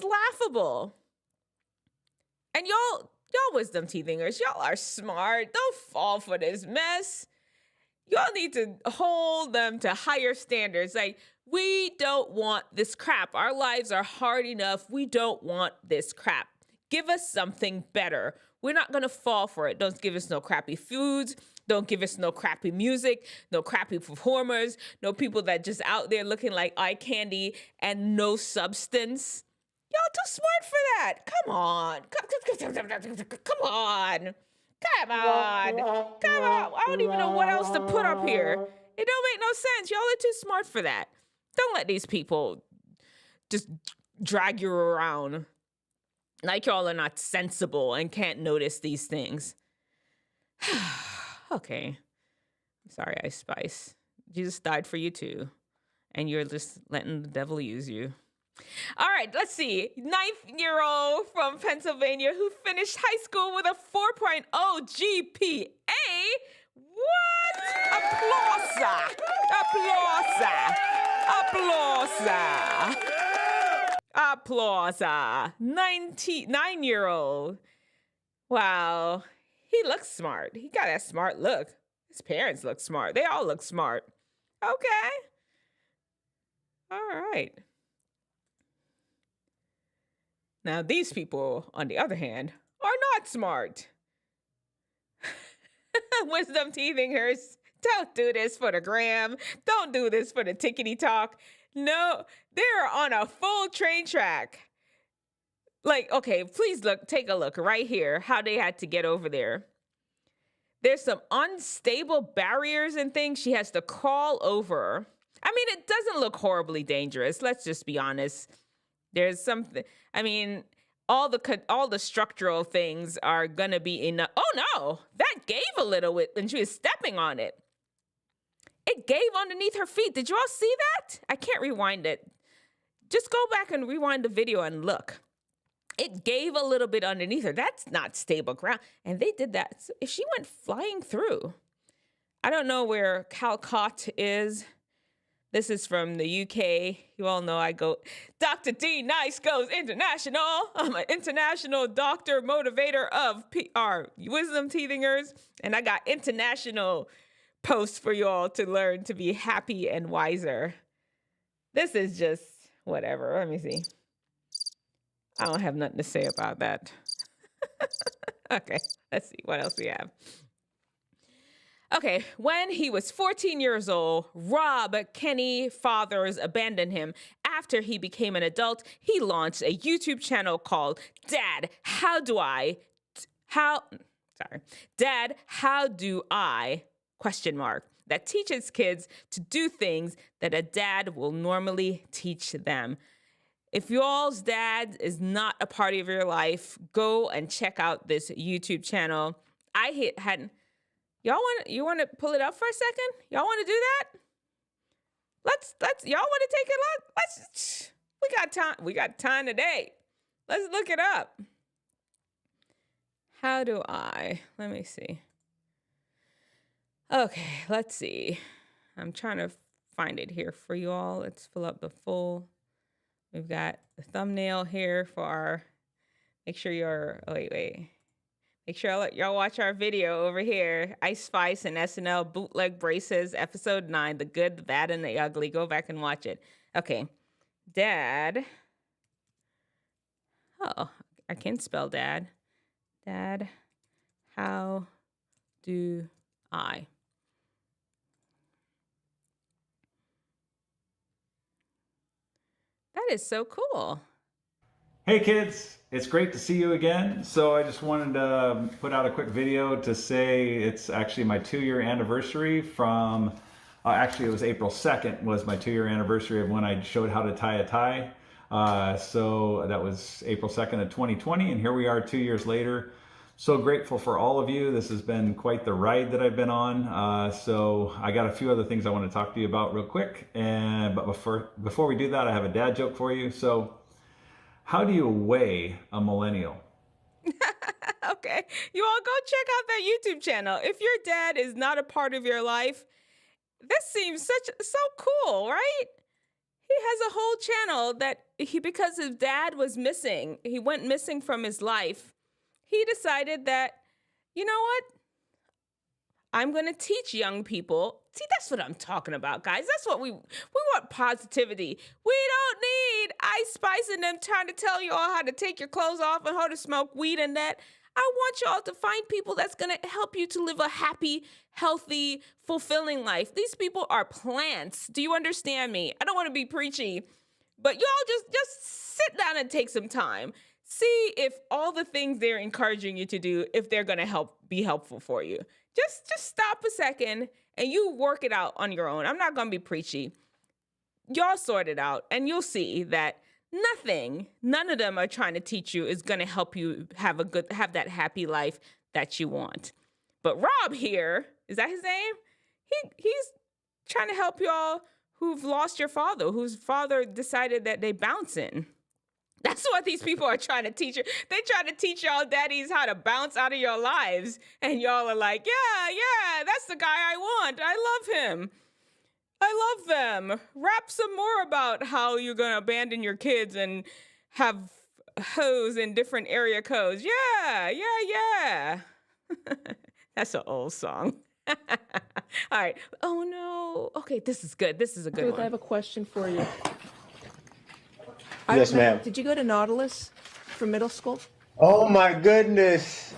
laughable. And y'all wisdom teethingers, y'all are smart. Don't fall for this mess. Y'all need to hold them to higher standards. Like, we don't want this crap. Our lives are hard enough. We don't want this crap. Give us something better. We're not going to fall for it. Don't give us no crappy foods. Don't give us no crappy music, no crappy performers, no people that just out there looking like eye candy and no substance. Y'all too smart for that. Come on. Come on. I don't even know what else to put up here. It don't make no sense. Y'all are too smart for that. Don't let these people just drag you around like y'all are not sensible and can't notice these things. Okay. I'm sorry, Ice Spice. Jesus died for you too. And you're just letting the devil use you. All right, let's see. 9-year-old from Pennsylvania who finished high school with a 4.0 GPA. What? Applause. 9-year-old. Wow. He looks smart. He got that smart look. His parents look smart. They all look smart. Okay. All right. Now, these people, on the other hand, are not smart. Wisdom teethingers, don't do this for the gram. Don't do this for the tickety talk. No, they're on a full train track. Like, okay, please take a look right here, how they had to get over there. There's some unstable barriers and things she has to crawl over. I mean, it doesn't look horribly dangerous. Let's just be honest. There's something, I mean, all the structural things are gonna be enough. Oh no, that gave a little bit when she was stepping on it. It gave underneath her feet. Did you all see that? I can't rewind it. Just go back and rewind the video and look. It gave a little bit underneath her. That's not stable ground. And they did that. So if she went flying through, I don't know where Calcott is. This is from the UK. You all know I go, Dr. D Nice goes international. I'm an international doctor motivator of PR Wisdom Teethingers. And I got international posts for you all to learn to be happy and wiser. This is just whatever. Let me see. I don't have nothing to say about that. Okay, let's see what else we have. Okay, when he was 14 years old, Rob Kenny fathers abandoned him. After he became an adult, he launched a YouTube channel called Dad, Sorry. Dad, how do I, ? That teaches kids to do things that a dad will normally teach them. If y'all's dad is not a part of your life, go and check out this YouTube channel. You want to pull it up for a second? Y'all want to do that? Y'all want to take a look? We got time today. Let's look it up. How do I? Let me see. Okay, let's see. I'm trying to find it here for you all. Let's fill up the full. We've got the thumbnail here for our, make sure you're, wait. Make sure y'all watch our video over here. Ice Spice and SNL bootleg braces, episode 9, the good, the bad, and the ugly. Go back and watch it. Okay. Dad. Oh, I can spell dad. Dad, how do I? That is so cool. Hey kids, it's great to see you again. So I just wanted to put out a quick video to say it's actually my 2-year anniversary from, actually it was April 2nd was my 2-year anniversary of when I showed how to tie a tie. So that was April 2nd of 2020, and here we are 2 years later. So grateful for all of you. This has been quite the ride that I've been on. So I got a few other things I want to talk to you about real quick. But before we do that, I have a dad joke for you. So how do you weigh a millennial? Okay, you all go check out that YouTube channel. If your dad is not a part of your life, this seems so cool, right? He has a whole channel that because his dad was missing, he went missing from his life. He decided that, you know what? I'm going to teach young people. See, that's what I'm talking about, guys. That's what we want, positivity. We don't need Ice Spice and them trying to tell you all how to take your clothes off and how to smoke weed and that. I want y'all to find people that's going to help you to live a happy, healthy, fulfilling life. These people are plants. Do you understand me? I don't want to be preachy, but y'all just sit down and take some time. See if all the things they're encouraging you to do, if they're going to be helpful for you. Just stop a second and you work it out on your own. I'm not going to be preachy. Y'all sort it out and you'll see that none of them are trying to teach you is going to help you have that happy life that you want. But Rob here, is that his name? He's trying to help y'all who've lost your father, whose father decided that they bouncing. That's what these people are trying to teach you. They try to teach y'all daddies how to bounce out of your lives. And y'all are like, yeah, that's the guy I want. I love him. I love them. Rap some more about how you're going to abandon your kids and have hoes in different area codes. Yeah. That's an old song. All right. Oh, no. Okay, this is good. This is a good one. I have a question for you. Yes, ma'am. Did you go to Nautilus for middle school? Oh my goodness.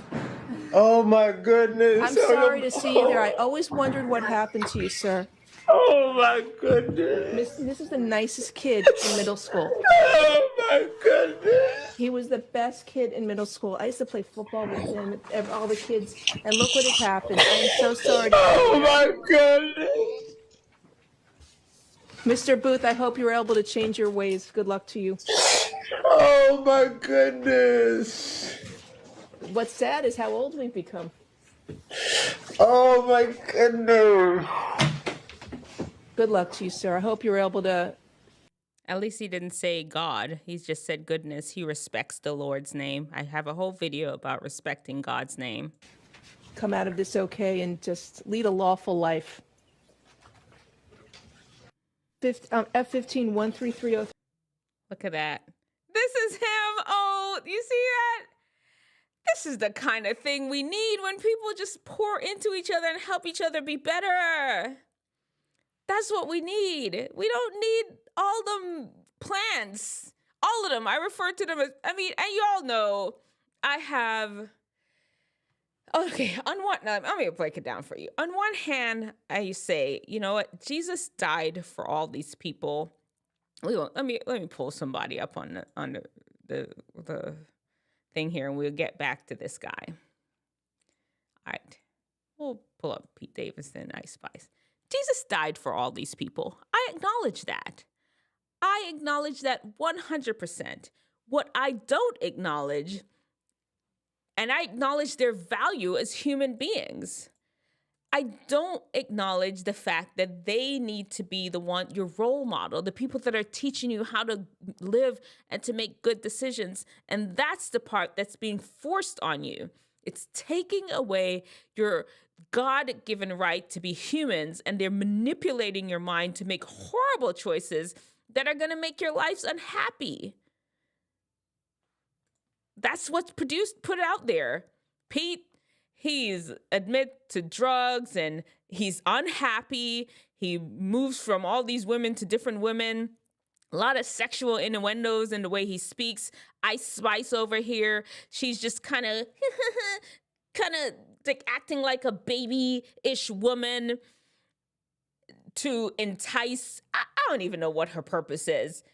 Oh my goodness. I'm sorry to see you there. I always wondered what happened to you, sir. Oh my goodness. This is the nicest kid in middle school. Oh my goodness. He was the best kid in middle school. I used to play football with him, all the kids, and look what has happened. I'm so sorry to see you. My goodness. Mr. Booth, I hope you're able to change your ways. Good luck to you. Oh my goodness. What's sad is how old we've become. Oh my goodness. Good luck to you, sir. I hope you're able to... At least he didn't say God. He's just said goodness. He respects the Lord's name. I have a whole video about respecting God's name. Come out of this okay and just lead a lawful life. F15 13303. Look at that. This is him. Oh, you see that? This is the kind of thing we need when people just pour into each other and help each other be better. That's what we need. We don't need all them plants. All of them. I refer to them as, and you all know I have... Okay, let me break it down for you. On one hand, I say, you know what? Jesus died for all these people. Let me pull somebody up on the thing here, and we'll get back to this guy. All right. We'll pull up Pete Davidson, Ice Spice. Jesus died for all these people. I acknowledge that. I acknowledge that 100%. What I don't acknowledge, and I acknowledge their value as human beings, I don't acknowledge the fact that they need to be your role model, the people that are teaching you how to live and to make good decisions. And that's the part that's being forced on you. It's taking away your God-given right to be humans, and they're manipulating your mind to make horrible choices that are going to make your lives unhappy. That's what's put out there. Pete, he's admit to drugs and he's unhappy. He moves from all these women to different women. A lot of sexual innuendos in the way he speaks. Ice Spice over here, she's just kind of like acting like a baby-ish woman to entice. I don't even know what her purpose is.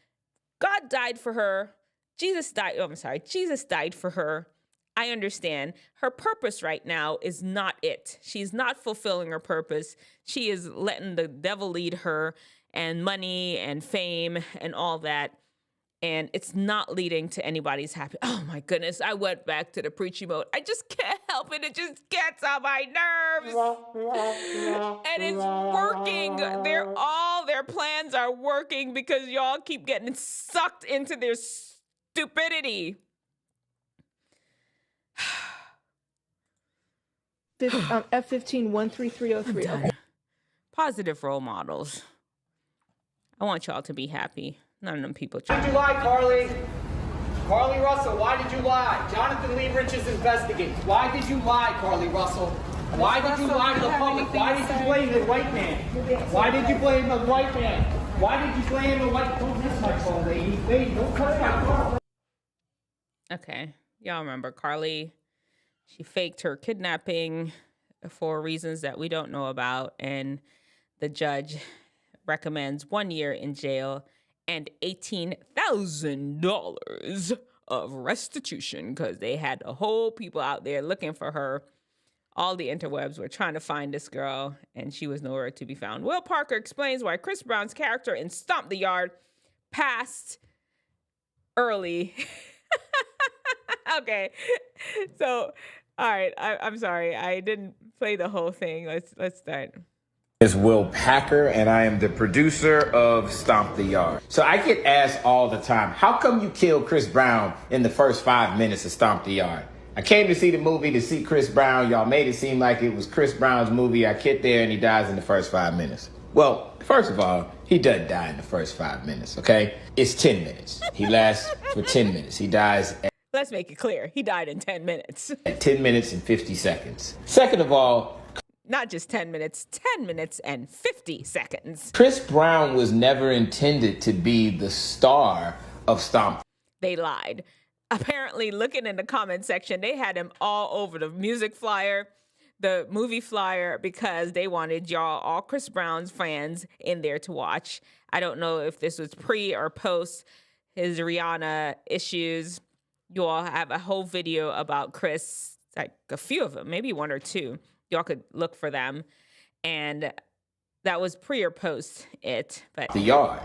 God died for her. Jesus died for her. I understand. Her purpose right now is not it. She's not fulfilling her purpose. She is letting the devil lead her, and money and fame and all that. And it's not leading to anybody's happy. Oh my goodness, I went back to the preachy mode. I just can't help it. It just gets on my nerves. And it's working. Their plans are working because y'all keep getting sucked into their stupidity. F15 13303. Okay. Positive role models. I want y'all to be happy. None of them people. Why did you lie, Carly? Carly Russell, why did you lie? Jonathan Lieberich is investigating. Why did you lie, Carly Russell? Why did you lie to the public? Why did you blame the white man? Why did you blame the white man? Why did you blame the white? Don't miss my phone, lady. Lady, don't cut my phone. Okay, y'all remember Carly? She faked her kidnapping for reasons that we don't know about, and the judge recommends 1 year in jail and $18,000 of restitution because they had the whole people out there looking for her. All the interwebs were trying to find this girl, and she was nowhere to be found. Will Parker explains why Chris Brown's character in Stomp the Yard passed early. Okay, so all right, I'm sorry, I didn't play the whole thing. Let's start. Is Will Packer, and I am the producer of Stomp the Yard. So I get asked all the time, how come you killed Chris Brown in the first 5 minutes of Stomp the Yard? I came to see the movie to see Chris Brown. Y'all made it seem like it was Chris Brown's movie. I get there and he dies in the first 5 minutes. Well, first of all, he doesn't die in the first 5 minutes, okay? It's 10 minutes. He lasts for 10 minutes. He dies at Let's make it clear. He died in 10 minutes. at 10 minutes and 50 seconds. Second of all, Not just 10 minutes, 10 minutes and 50 seconds. Chris Brown was never intended to be the star of Stomp. They lied. Apparently, looking in the comment section, they had him all over the music flyer, the movie flyer, because they wanted y'all, all Chris Brown's fans, in there to watch. I don't know if this was pre or post his Rihanna issues. You all have a whole video about Chris, like a few of them, maybe one or two. Y'all could look for them. And that was pre or post it. But The Yard.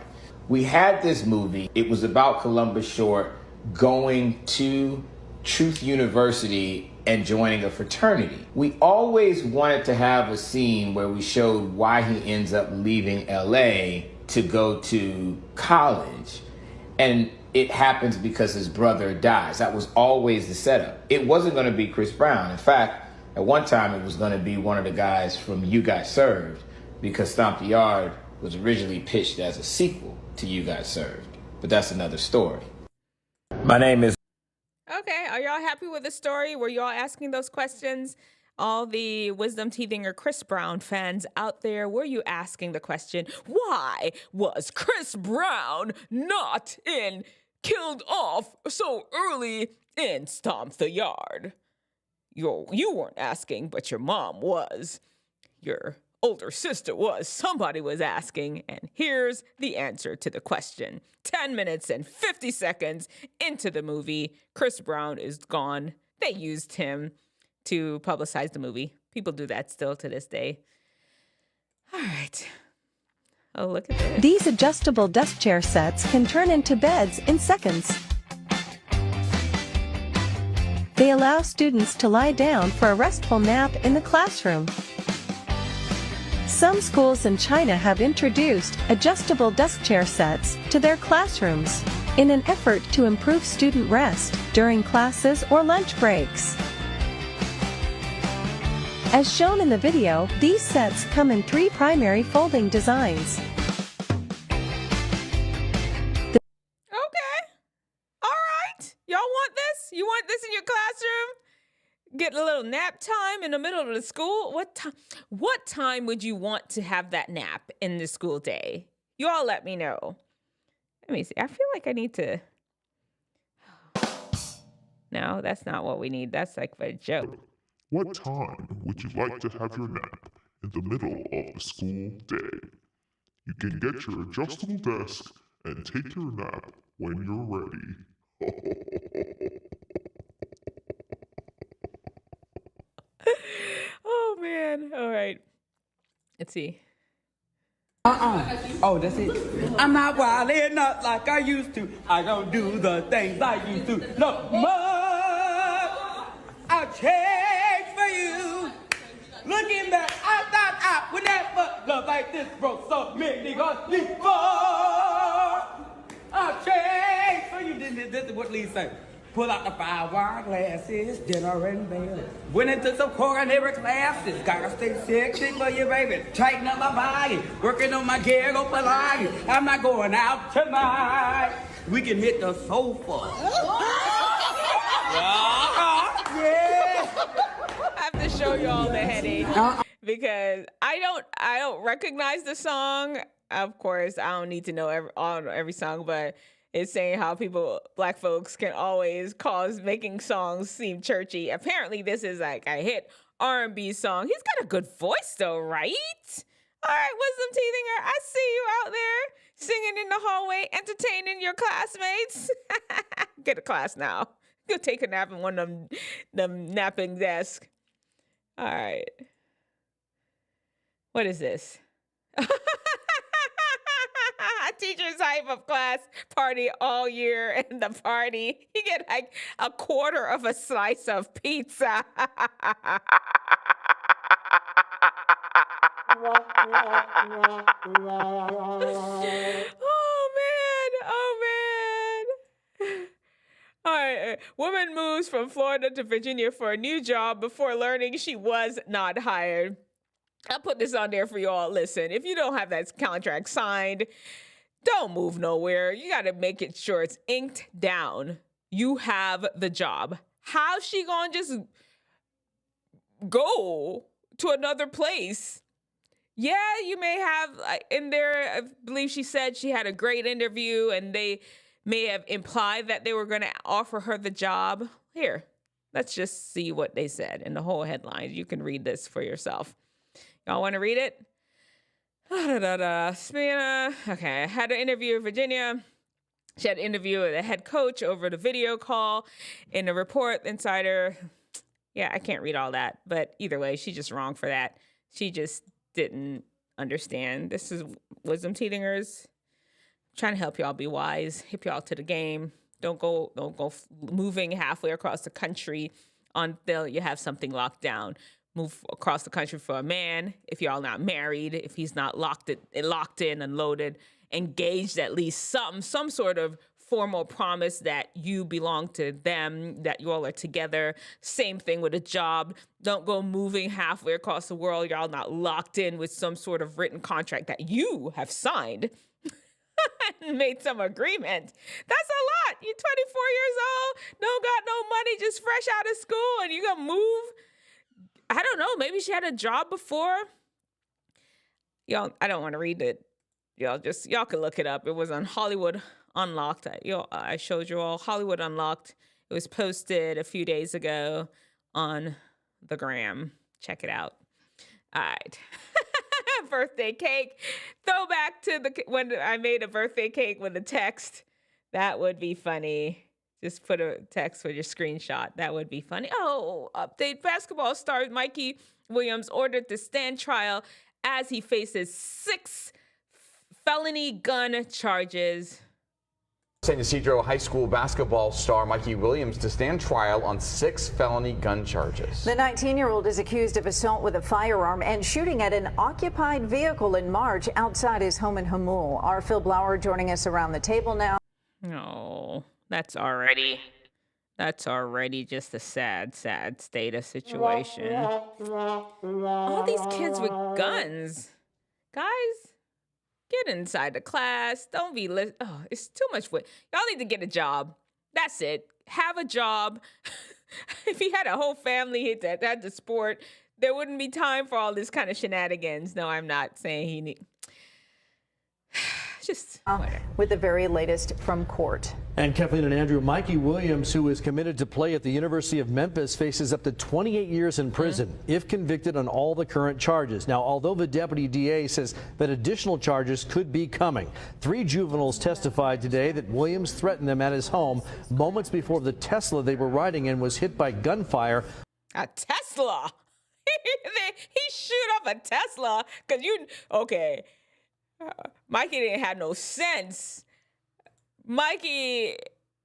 We had this movie. It was about Columbus Short going to Truth University and joining a fraternity. We always wanted to have a scene where we showed why he ends up leaving LA to go to college. And it happens because his brother dies. That was always the setup. It wasn't going to be Chris Brown. In fact, at one time it was going to be one of the guys from You Got Served, because Stomp the Yard was originally pitched as a sequel to You Got Served. But that's another story. My name is... okay, are y'all happy with the story? Were y'all asking those questions? All the Wisdomteethinger Chris Brown fans out there, were you asking the question, why was Chris Brown not killed off so early in Stomp the Yard? You weren't asking, but your mom was. Your older sister was. Somebody was asking, and here's the answer to the question. 10 minutes and 50 seconds into the movie, Chris Brown is gone. They used him to publicize the movie. People do that still to this day. All right. Oh, look at this. These adjustable desk chair sets can turn into beds in seconds. They allow students to lie down for a restful nap in the classroom. Some schools in China have introduced adjustable desk chair sets to their classrooms in an effort to improve student rest during classes or lunch breaks. As shown in the video, these sets come in 3 primary folding designs. Okay. All right. Y'all want this? You want this in your classroom? Get a little nap time in the middle of the school? What time would you want to have that nap in the school day? You all let me know. Let me see. I feel like I need to... No, that's not what we need. That's like a joke. What time would you like to have your nap in the middle of the school day? You can get your adjustable desk and take your nap when you're ready. Oh, man. All right. Let's see. Oh, that's it. I'm not wilding up like I used to. I don't do the things I used to. No more. I'll change for you. Looking back, I thought I would never love like this, bro. So many gods before. I'll change for you. This is what Lee said. Pull out the 5 wine glasses, dinner and bed. Went into some culinary classes. Gotta stay sexy for you, baby. Tighten up my body. Working on my ghetto Pilates. I'm not going out tonight. We can hit the sofa. Yeah. I have to show y'all the headache because I don't recognize the song. Of course, I don't need to know every song, but it's saying how black folks can always cause making songs seem churchy. Apparently, this is like a hit R&B song. He's got a good voice, though, right? All right, Wisdomteethinger, I see you out there singing in the hallway, entertaining your classmates. Get to class now. Go take a nap in one of them napping desks. All right. What is this? Teacher's hype of class party all year, and the party, you get like a quarter of a slice of pizza. Oh, man. All right. Woman moves from Florida to Virginia for a new job before learning she was not hired. I'll put this on there for you all. Listen, if you don't have that contract signed, don't move nowhere. You got to make it sure it's inked down. You have the job. How's she going to just go to another place? Yeah, you may have in there, I believe she said she had a great interview and they may have implied that they were going to offer her the job. Here, let's just see what they said in the whole headline. You can read this for yourself. Y'all want to read it? Okay, I had an interview in Virginia. She had an interview with the head coach over the video call. In the report, Insider, yeah, I can't read all that. But either way, she's just wrong for that. She just didn't understand. This is Wisdomteethinger's trying to help y'all be wise, hip y'all to the game. Don't go moving halfway across the country until you have something locked down. Move across the country for a man if y'all not married, if he's not locked in and loaded, engaged at least some sort of formal promise that you belong to them, that you all are together. Same thing with a job. Don't go moving halfway across the world. Y'all not locked in with some sort of written contract that you have signed and made some agreement. That's a lot. You're 24 years old, don't got no money, just fresh out of school, and you gonna move. I don't know. Maybe she had a job before. Y'all, I don't want to read it. Y'all can look it up. It was on Hollywood Unlocked. I showed you all Hollywood Unlocked. It was posted a few days ago on the gram. Check it out. All right. Birthday cake. Throwback to when I made a birthday cake with a text. That would be funny. Just put a text with your screenshot. That would be funny. Oh, update. Basketball star Mikey Williams ordered to stand trial as he faces 6 felony gun charges. San Ysidro High School basketball star Mikey Williams to stand trial on 6 felony gun charges. The 19-year-old is accused of assault with a firearm and shooting at an occupied vehicle in March outside his home in Hamul. Our Phil Blauer joining us around the table now. No, that's already just a sad state of situation. All these kids with guns. Guys, get inside the class. Don't be oh, it's too much for y'all. Need to get a job. That's it. Have a job. If he had a whole family that had the sport, there wouldn't be time for all this kind of shenanigans. No, I'm not saying he need. Just with the very latest from court. And Kathleen and Andrew, Mikey Williams, who is committed to play at the University of Memphis, faces up to 28 years in prison if convicted on all the current charges. Now, although the deputy DA says that additional charges could be coming, 3 juveniles testified today that Williams threatened them at his home moments before the Tesla they were riding in was hit by gunfire. A Tesla? He shoot up a Tesla because okay. Mikey didn't have no sense. Mikey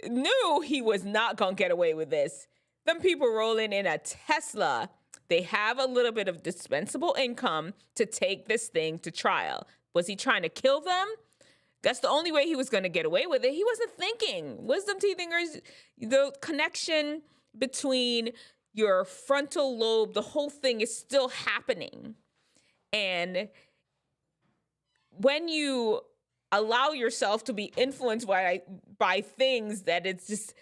knew he was not going to get away with this. Them people rolling in a Tesla, they have a little bit of dispensable income to take this thing to trial. Was he trying to kill them? That's the only way he was going to get away with it. He wasn't thinking. Wisdomteethingers, the connection between your frontal lobe, the whole thing is still happening. And when you allow yourself to be influenced by things that it's just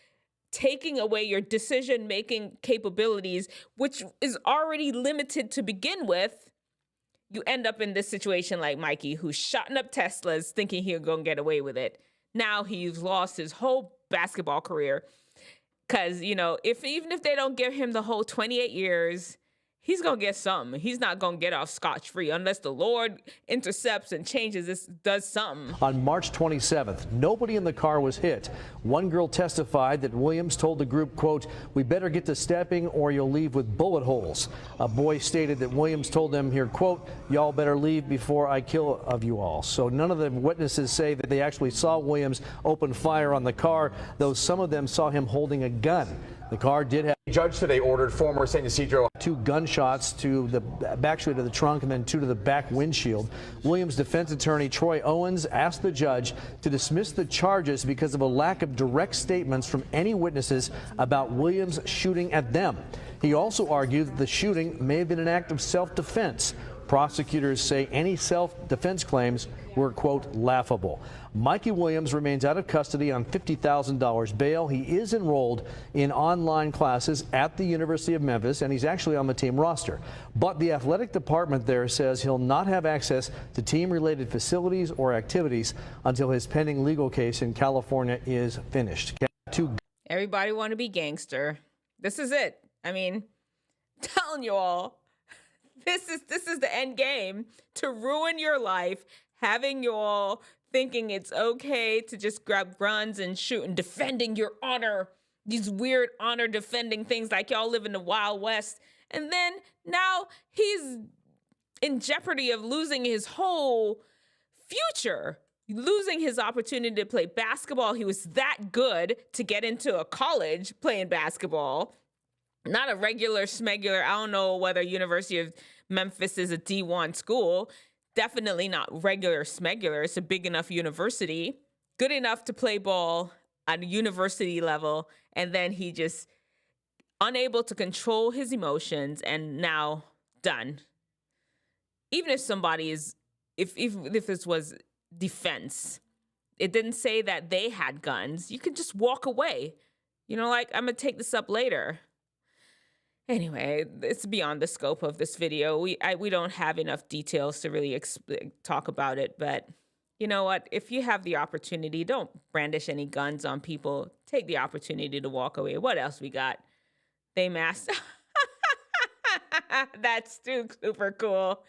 taking away your decision-making capabilities, which is already limited to begin with, you end up in this situation like Mikey, who's shotting up Teslas thinking he'll go and get away with it. Now he's lost his whole basketball career because, even if they don't give him the whole 28 years, he's going to get something. He's not going to get off scotch-free unless the Lord intercepts and changes this, does something. On March 27th, nobody in the car was hit. One girl testified that Williams told the group, quote, "We better get to stepping or you'll leave with bullet holes." A boy stated that Williams told them here, quote, "Y'all better leave before I kill of you all." So none of the witnesses say that they actually saw Williams open fire on the car, though some of them saw him holding a gun. The car did have. The judge today ordered former San Ysidro 2 gunshots to the back street of the trunk and then 2 to the back windshield. Williams' defense attorney Troy Owens asked the judge to dismiss the charges because of a lack of direct statements from any witnesses about Williams shooting at them. He also argued that the shooting may have been an act of self-defense. Prosecutors say any self-defense claims were, quote, laughable. Mikey Williams remains out of custody on $50,000 bail. He is enrolled in online classes at the University of Memphis, and he's actually on the team roster. But the athletic department there says he'll not have access to team-related facilities or activities until his pending legal case in California is finished. Everybody want to be gangster. This is it. I mean, telling you all. This is the end game to ruin your life, having you all thinking it's okay to just grab guns and shoot and defending your honor, these weird honor defending things like y'all live in the Wild West. And then now he's in jeopardy of losing his whole future, losing his opportunity to play basketball. He was that good to get into a college playing basketball. Not a regular smegular. I don't know whether University of Memphis is a D1 school. Definitely not regular smegular. It's a big enough university. Good enough to play ball at a university level. And then he just unable to control his emotions and now done. Even if somebody is, if this was defense, it didn't say that they had guns. You could just walk away. Like, I'm going to take this up later. Anyway, it's beyond the scope of this video. We don't have enough details to really talk about it. But you know what? If you have the opportunity, don't brandish any guns on people. Take the opportunity to walk away. What else we got? They masked. That's too super cool.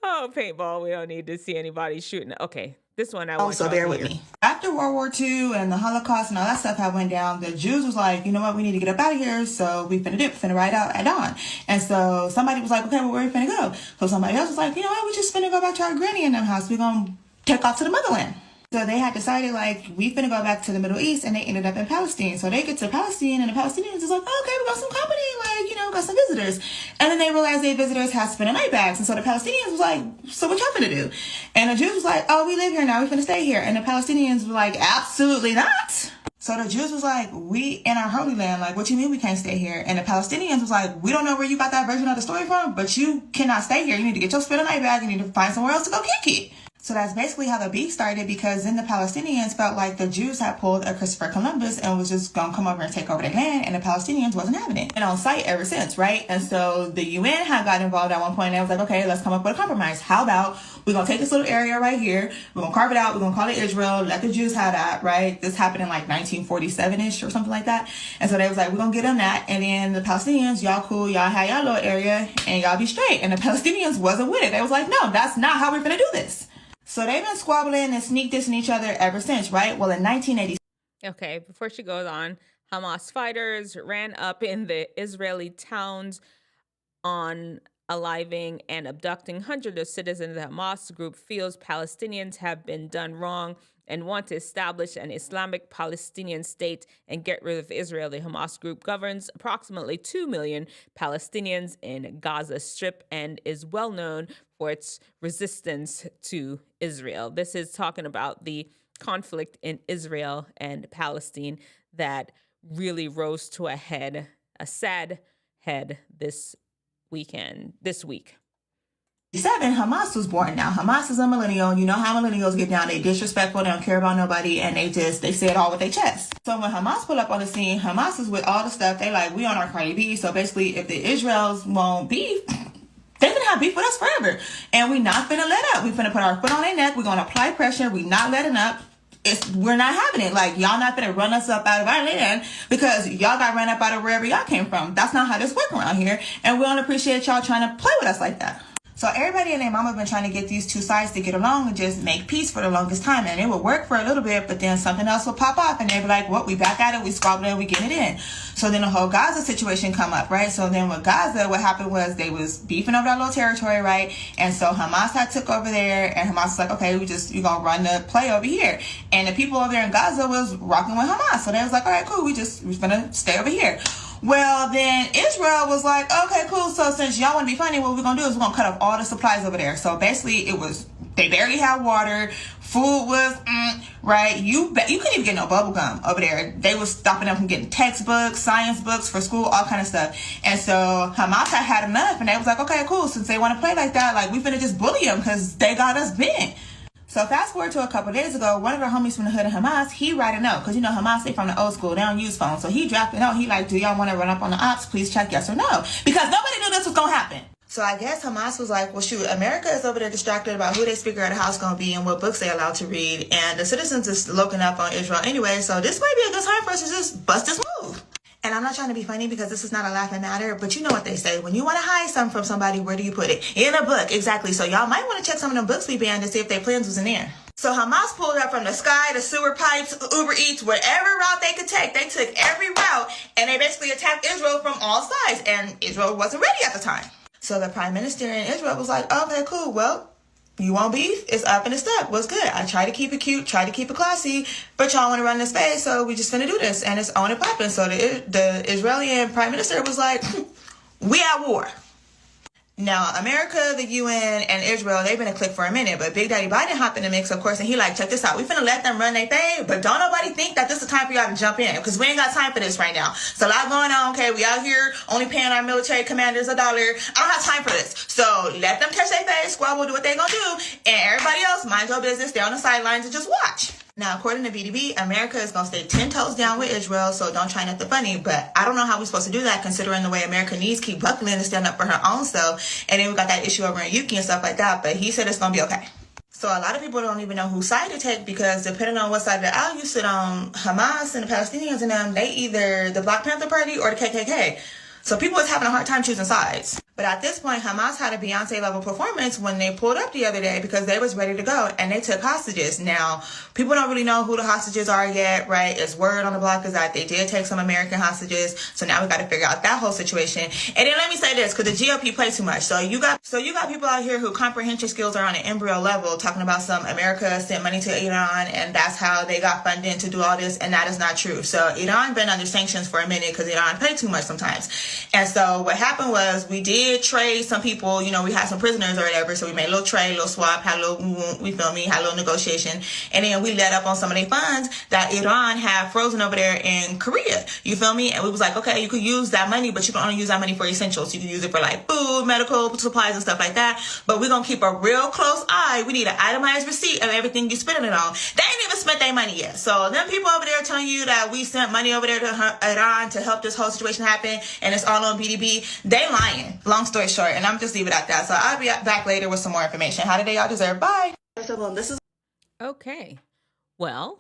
Oh, paintball. We don't need to see anybody shooting. Okay, this one I want. Also, bear with me. I after World War II and the Holocaust and all that stuff had went down, the Jews was like, you know what, we need to get up out of here, so we finna ride out at dawn. And so somebody was like, okay, well, where we finna go? So somebody else was like, you know what, we just finna go back to our granny in them house. We gonna take off to the motherland. So they had decided, like, we finna go back to the Middle East, and they ended up in Palestine. So they get to Palestine, and the Palestinians is like, okay, we got some company, like, you know, got some visitors. And then they realized their visitors had spent a night bags. And so the Palestinians was like, so what y'all finna do? And the Jews was like, oh, we live here now, we finna stay here. And the Palestinians were like, absolutely not. So the Jews was like, we in our Holy Land, like, what you mean we can't stay here? And the Palestinians was like, we don't know where you got that version of the story from, but you cannot stay here. You need to get your spent a night bag, you need to find somewhere else to go kick it. So that's basically how the beef started, because then the Palestinians felt like the Jews had pulled a Christopher Columbus and was just going to come over and take over their land, and the Palestinians wasn't having it. And on site ever since, right? And so the UN had got involved at one point, and they was like, okay, let's come up with a compromise. How about we're going to take this little area right here, we're going to carve it out, we're going to call it Israel, let the Jews have that, right? This happened in like 1947-ish or something like that. And so they was like, we're going to get them that, and then the Palestinians, y'all cool, y'all have y'all little area, and y'all be straight. And the Palestinians wasn't with it. They was like, no, that's not how we're going to do this. So they've been squabbling and sneak dissing each other ever since, right? Well, in 1980. Okay, before she goes on, Hamas fighters ran up in the Israeli towns on aliving and abducting hundreds of citizens. The Hamas group feels Palestinians have been done wrong and want to establish an Islamic Palestinian state and get rid of Israel. The Hamas group governs approximately 2 million Palestinians in Gaza Strip and is well known for its resistance to Israel. This is talking about the conflict in Israel and Palestine that really rose to a head, a sad head this week. 7, Hamas was born. Now, Hamas is a millennial. You know how millennials get down. They disrespectful. They don't care about nobody. And they say it all with their chest. So when Hamas pull up on the scene, Hamas is with all the stuff. They like, we on our Cardi B. So basically, if the Israels won't beef, they're going to have beef with us forever. And we not finna let up. We finna put our foot on their neck. We're going to apply pressure. We not letting up. We're not having it. Like, y'all not finna run us up out of our land because y'all got run up out of wherever y'all came from. That's not how this work around here. And we don't appreciate y'all trying to play with us like that. So everybody and their mama been trying to get these two sides to get along and just make peace for the longest time. And it would work for a little bit, but then something else would pop off and they'd be like, well, we back at it, we squabbling, we getting it in. So then the whole Gaza situation come up, right? So then with Gaza, what happened was they was beefing over that little territory, right? And so Hamas had took over there, and Hamas was like, okay, you gonna run the play over here. And the people over there in Gaza was rocking with Hamas. So they was like, all right, cool, we finna stay over here. Well, then Israel was like, okay, cool. So since y'all want to be funny, what we're going to do is we're going to cut off all the supplies over there. So basically they barely had water. Food was, right? You couldn't even get no bubble gum over there. They was stopping them from getting textbooks, science books for school, all kind of stuff. And so Hamas had enough, and they was like, okay, cool. Since they want to play like that, like, we finna just bully them because they got us bent. So fast forward to a couple days ago, one of the homies from the hood of Hamas, he write a note. Because, you know, Hamas, they from the old school. They don't use phones. So he dropped a note. He like, do y'all want to run up on the ops? Please check yes or no. Because nobody knew this was going to happen. So I guess Hamas was like, well, shoot, America is over there distracted about who their speaker of the house going to be and what books they're allowed to read. And the citizens is looking up on Israel anyway. So this might be a good time for us to just bust this move. And I'm not trying to be funny because this is not a laughing matter, but you know what they say. When you want to hide something from somebody, where do you put it? In a book, exactly. So y'all might want to check some of them books we banned to see if their plans was in there. So Hamas pulled up from the sky, the sewer pipes, Uber Eats, whatever route they could take. They took every route, and they basically attacked Israel from all sides, and Israel wasn't ready at the time. So the prime minister in Israel was like, okay, cool, well, you want beef? It's up and it's stuck. What's good? I try to keep it cute, try to keep it classy, but y'all want to run this space, so we just finna do this, and it's on and popping. So the Israeli prime minister was like, we at war. Now, America, the UN, and Israel, they've been a clique for a minute, but Big Daddy Biden hopped in the mix, of course, and he like, check this out. We finna let them run their thing, but don't nobody think that this is the time for y'all to jump in, because we ain't got time for this right now. So a lot going on, okay? We out here only paying our military commanders $1. I don't have time for this. So let them catch their face, squabble, do what they gonna do, and everybody else, mind your business, stay on the sidelines and just watch. Now, according to VDB, America is going to stay 10 toes down with Israel, so don't try nothing funny. But I don't know how we're supposed to do that, considering the way America needs keep buckling and stand up for her own self. And then we got that issue over in Yuki and stuff like that. But he said it's going to be okay. So a lot of people don't even know whose side to take, because depending on what side of the aisle you sit on, Hamas and the Palestinians and them, they either the Black Panther Party or the KKK. So people is having a hard time choosing sides. But at this point, Hamas had a Beyonce level performance when they pulled up the other day because they was ready to go and they took hostages. Now, people don't really know who the hostages are yet, right? It's word on the block is that they did take some American hostages. So now we got to figure out that whole situation. And then let me say this, because the GOP plays too much. So you got people out here who comprehension skills are on an embryo level talking about some America sent money to Iran and that's how they got funding to do all this. And that is not true. So Iran been under sanctions for a minute because Iran pay too much sometimes. And so what happened was we did trade some people, you know, we had some prisoners or whatever, so we made a little trade, a little swap, had a little, had a little negotiation, and then we let up on some of their funds that Iran had frozen over there in Korea, you feel me? And we was like, okay, you could use that money, but you can only use that money for essentials. You can use it for like food, medical supplies and stuff like that, but we're gonna keep a real close eye. We need an itemized receipt of everything you're spending it on. They ain't even spent their money yet. So them people over there telling you that we sent money over there to Iran to help this whole situation happen and it's all on BDB, they lying. Long story short, and I'm just leave it at that. So I'll be back later with some more information. How did they all deserve? Bye. Okay. Well,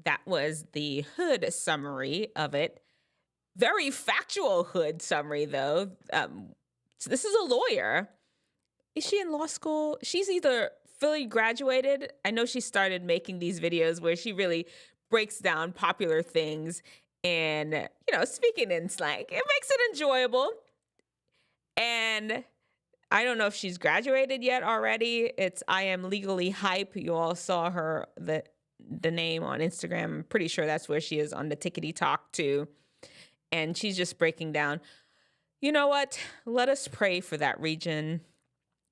that was the hood summary of it. Very factual hood summary, though. So this is a lawyer. Is she in law school? She's either fully graduated. I know she started making these videos where she really breaks down popular things and, you know, speaking in slang. It makes it enjoyable. And I don't know if she's graduated yet already. It's I Am Legally Hype. You all saw her, the name on Instagram. I'm pretty sure that's where she is on the Tickety Talk too. And she's just breaking down. You know what? Let us pray for that region.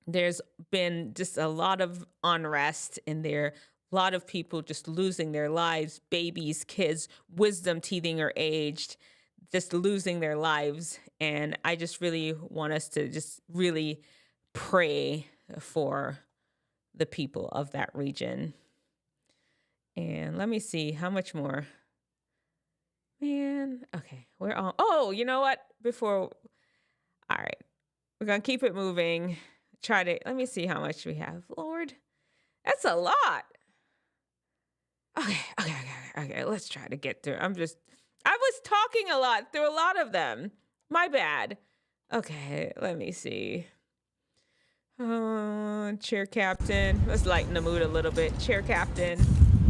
There's been just a lot of unrest in there. A lot of people just losing their lives. Babies, kids, Wisdomteethinger aged, just losing their lives. And I just really want us to just really pray for the people of that region. And let me see how much more. Man, okay, we're on. Oh, you know what? All right, we're going to keep it moving. Let me see how much we have. Lord, that's a lot. Okay, let's try to get through. I was talking a lot through a lot of them. My bad. Okay, let me see. Chair captain. Let's lighten the mood a little bit. Chair captain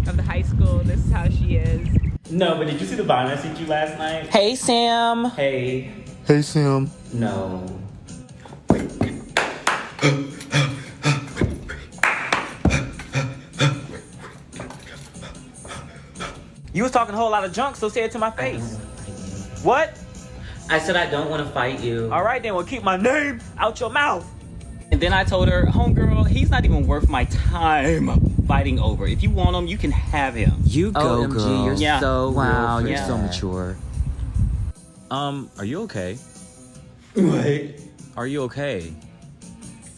of the high school. This is how she is. No, but did you see the vibe I sent you last night? Hey, Sam. Hey. Hey, Sam. No. You was talking a whole lot of junk, so say it to my face. What? I said I don't want to fight you. All right, then we'll keep my name out your mouth. And then I told her, homegirl, he's not even worth my time fighting over. If you want him, you can have him. You go, OMG, girl. You're so wow, real for you're so that. mature. Are you okay? What? Are you okay?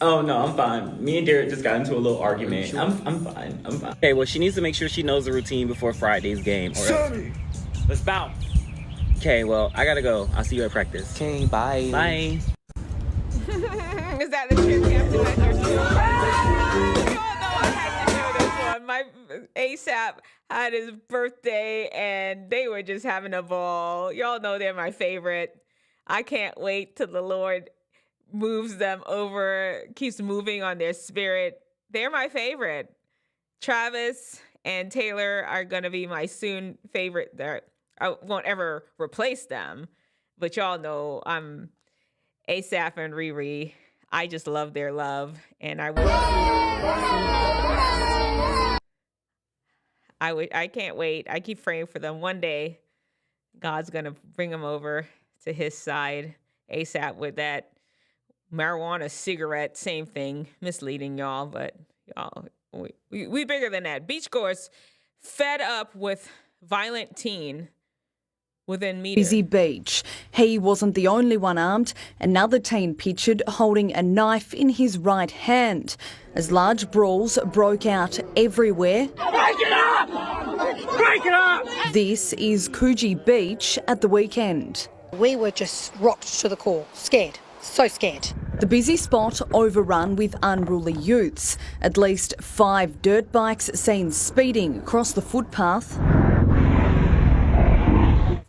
Oh, no, I'm fine. Me and Derek just got into a little argument. Sure. I'm fine. Okay, well, she needs to make sure she knows the routine before Friday's game. Sammy! Let's bounce. Okay, well, I gotta go. I'll see you at practice. Okay, bye. Bye. Is that the chair captain? You all know I had to do this one. My ASAP had his birthday and they were just having a ball. Y'all know they're my favorite. I can't wait till the Lord moves them over, keeps moving on their spirit. They're my favorite. Travis and Taylor are going to be my soon favorite. I won't ever replace them, but y'all know I'm ASAP and Riri. I just love their love, and I can't wait. I keep praying for them. One day, God's going to bring them over to his side. ASAP with that marijuana cigarette, same thing, misleading y'all, but y'all, we bigger than that. Beachgoers fed up with violent teen within meters. Busy Beach. He wasn't the only one armed. Another teen pictured holding a knife in his right hand as large brawls broke out everywhere. Break it up! Break it up! This is Coogee Beach at the weekend. We were just rocked to the core, scared. So scared. The busy spot overrun with unruly youths. At least 5 dirt bikes seen speeding across the footpath.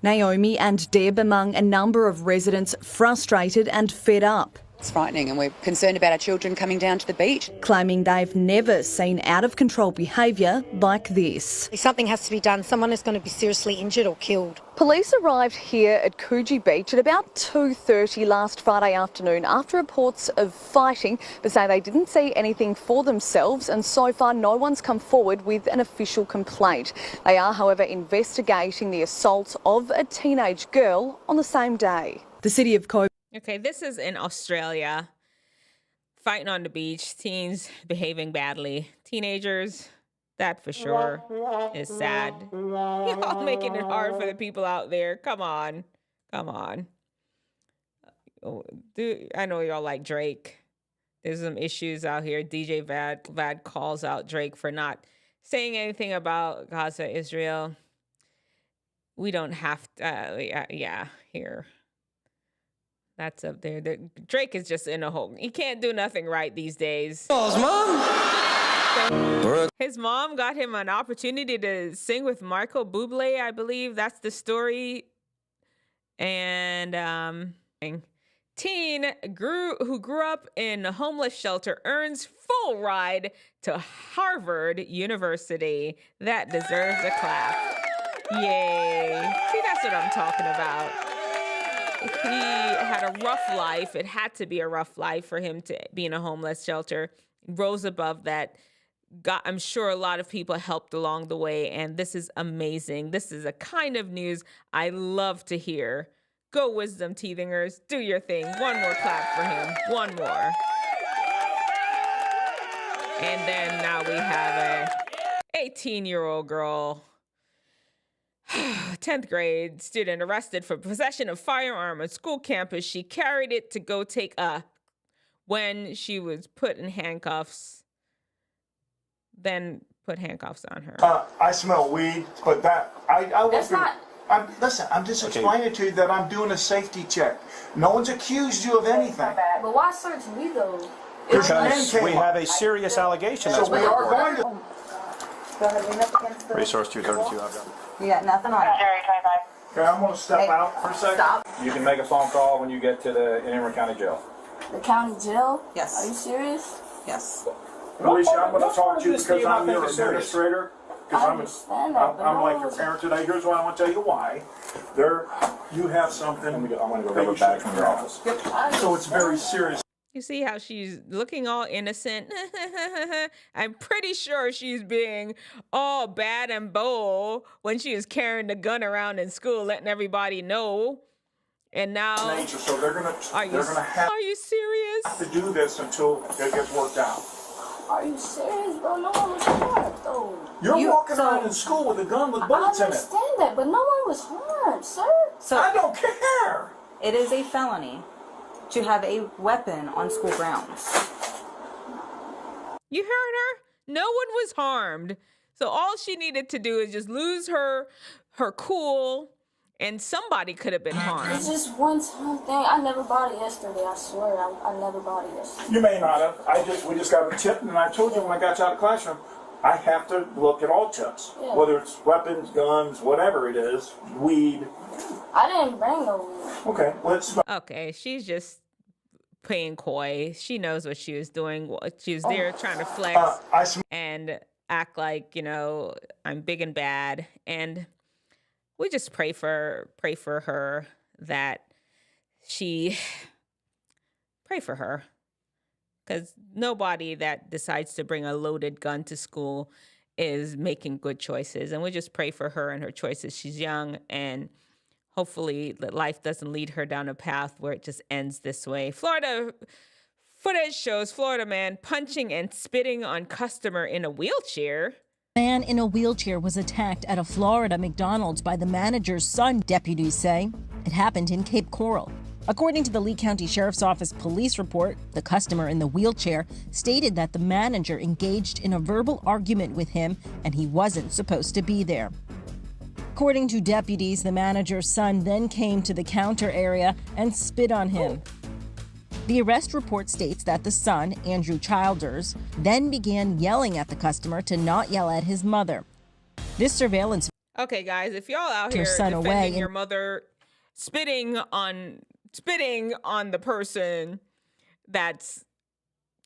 Naomi and Deb among a number of residents frustrated and fed up. It's frightening, and we're concerned about our children coming down to the beach. Claiming they've never seen out-of-control behaviour like this. Something has to be done. Someone is going to be seriously injured or killed. Police arrived here at Coogee Beach at about 2:30 last Friday afternoon after reports of fighting, but say they didn't see anything for themselves, and so far no one's come forward with an official complaint. They are, however, investigating the assault of a teenage girl on the same day. The city of Coburg. Okay, this is in Australia. Fighting on the beach, teens behaving badly. Teenagers, that for sure is sad. Y'all making it hard for the people out there. Come on. Come on. Oh, dude, I know y'all like Drake. There's some issues out here. DJ Vad calls out Drake for not saying anything about Gaza, Israel. We don't have to, yeah, here. That's up there. Drake is just in a hole. He can't do nothing right these days. His mom got him an opportunity to sing with Michael Bublé, I believe. That's the story. And teen who grew up in a homeless shelter earns full ride to Harvard University. That deserves a clap. Yay. See, that's what I'm talking about. He had a rough life. It had to be a rough life for him to be in a homeless shelter. Rose above that. I'm sure a lot of people helped along the way, and this is amazing. This is a kind of news I love to hear. Go Wisdomteethingers, do your thing. One more clap for him. One more. And then now we have a 18-year-old girl, 10th grade student arrested for possession of firearm on school campus. She carried it to go take when she was put in handcuffs, then put handcuffs on her. I smell weed, but listen, I'm just explaining to you that I'm doing a safety check. No one's accused you of anything. But why search me though? Because we have a serious allegation. So we are going to. Resource 232, I've got. You got nothing on it. Okay, I'm going to step out for a second. Stop. You can make a phone call when you get to the Inver County Jail. The county jail? Yes. Are you serious? Yes. Alicia, I'm going to talk to you because I'm your administrator. Because I'm like your parent today. Here's why I want to tell you why. You have something. I'm going to go grab a bag from your office. So it's very serious. You see how she's looking all innocent? I'm pretty sure she's being all bad and bold when she was carrying the gun around in school, letting everybody know. And now, So they're gonna have are you serious? to do this until it gets worked out. Are you serious, bro? No one was harmed, though. You're walking around in school with a gun with bullets in it. I understand that, but no one was harmed, sir. So I don't care. It is a felony to have a weapon on school grounds. You heard her? No one was harmed. So all she needed to do is just lose her cool, and somebody could have been harmed. It's just one time thing. I never bought it yesterday. I swear, I never bought it yesterday. You may not have. We just got a tip, and I told you when I got you out of the classroom, I have to look at all tips, whether it's weapons, guns, whatever it is, weed. I didn't bring no weed. Okay, let's. Okay, she's just playing coy. She knows what she was doing. She was there trying to flex and act like, I'm big and bad. And we just pray for her that pray for her. Because nobody that decides to bring a loaded gun to school is making good choices. And we just pray for her and her choices. She's young, and hopefully life doesn't lead her down a path where it just ends this way. Florida footage shows Florida man punching and spitting on customer in a wheelchair. Man in a wheelchair was attacked at a Florida McDonald's by the manager's son, deputies say. It happened in Cape Coral. According to the Lee County Sheriff's Office police report, the customer in the wheelchair stated that the manager engaged in a verbal argument with him and he wasn't supposed to be there. According to deputies, the manager's son then came to the counter area and spit on him. The arrest report states that the son, Andrew Childers, then began yelling at the customer to not yell at his mother. This surveillance. Okay, guys, if y'all out here son defending away your mother, spitting on the person, that's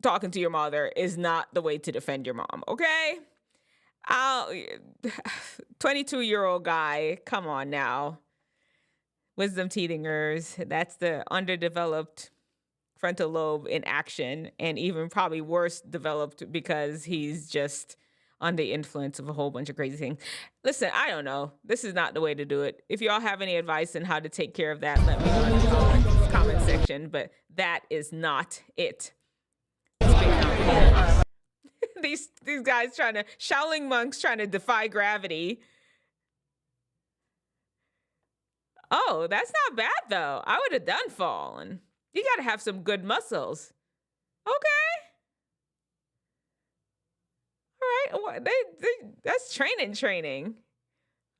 talking to your mother is not the way to defend your mom, okay? 22-year-old guy, come on now. Wisdomteethingers, that's the underdeveloped frontal lobe in action, and even probably worse developed because he's just under the influence of a whole bunch of crazy things. Listen, I don't know. This is not the way to do it. If y'all have any advice on how to take care of that, let me know in the comment section, but that is not it. These guys Shaolin monks trying to defy gravity. Oh, that's not bad though. I would have done fallen. You got to have some good muscles. Okay. All right. That's training.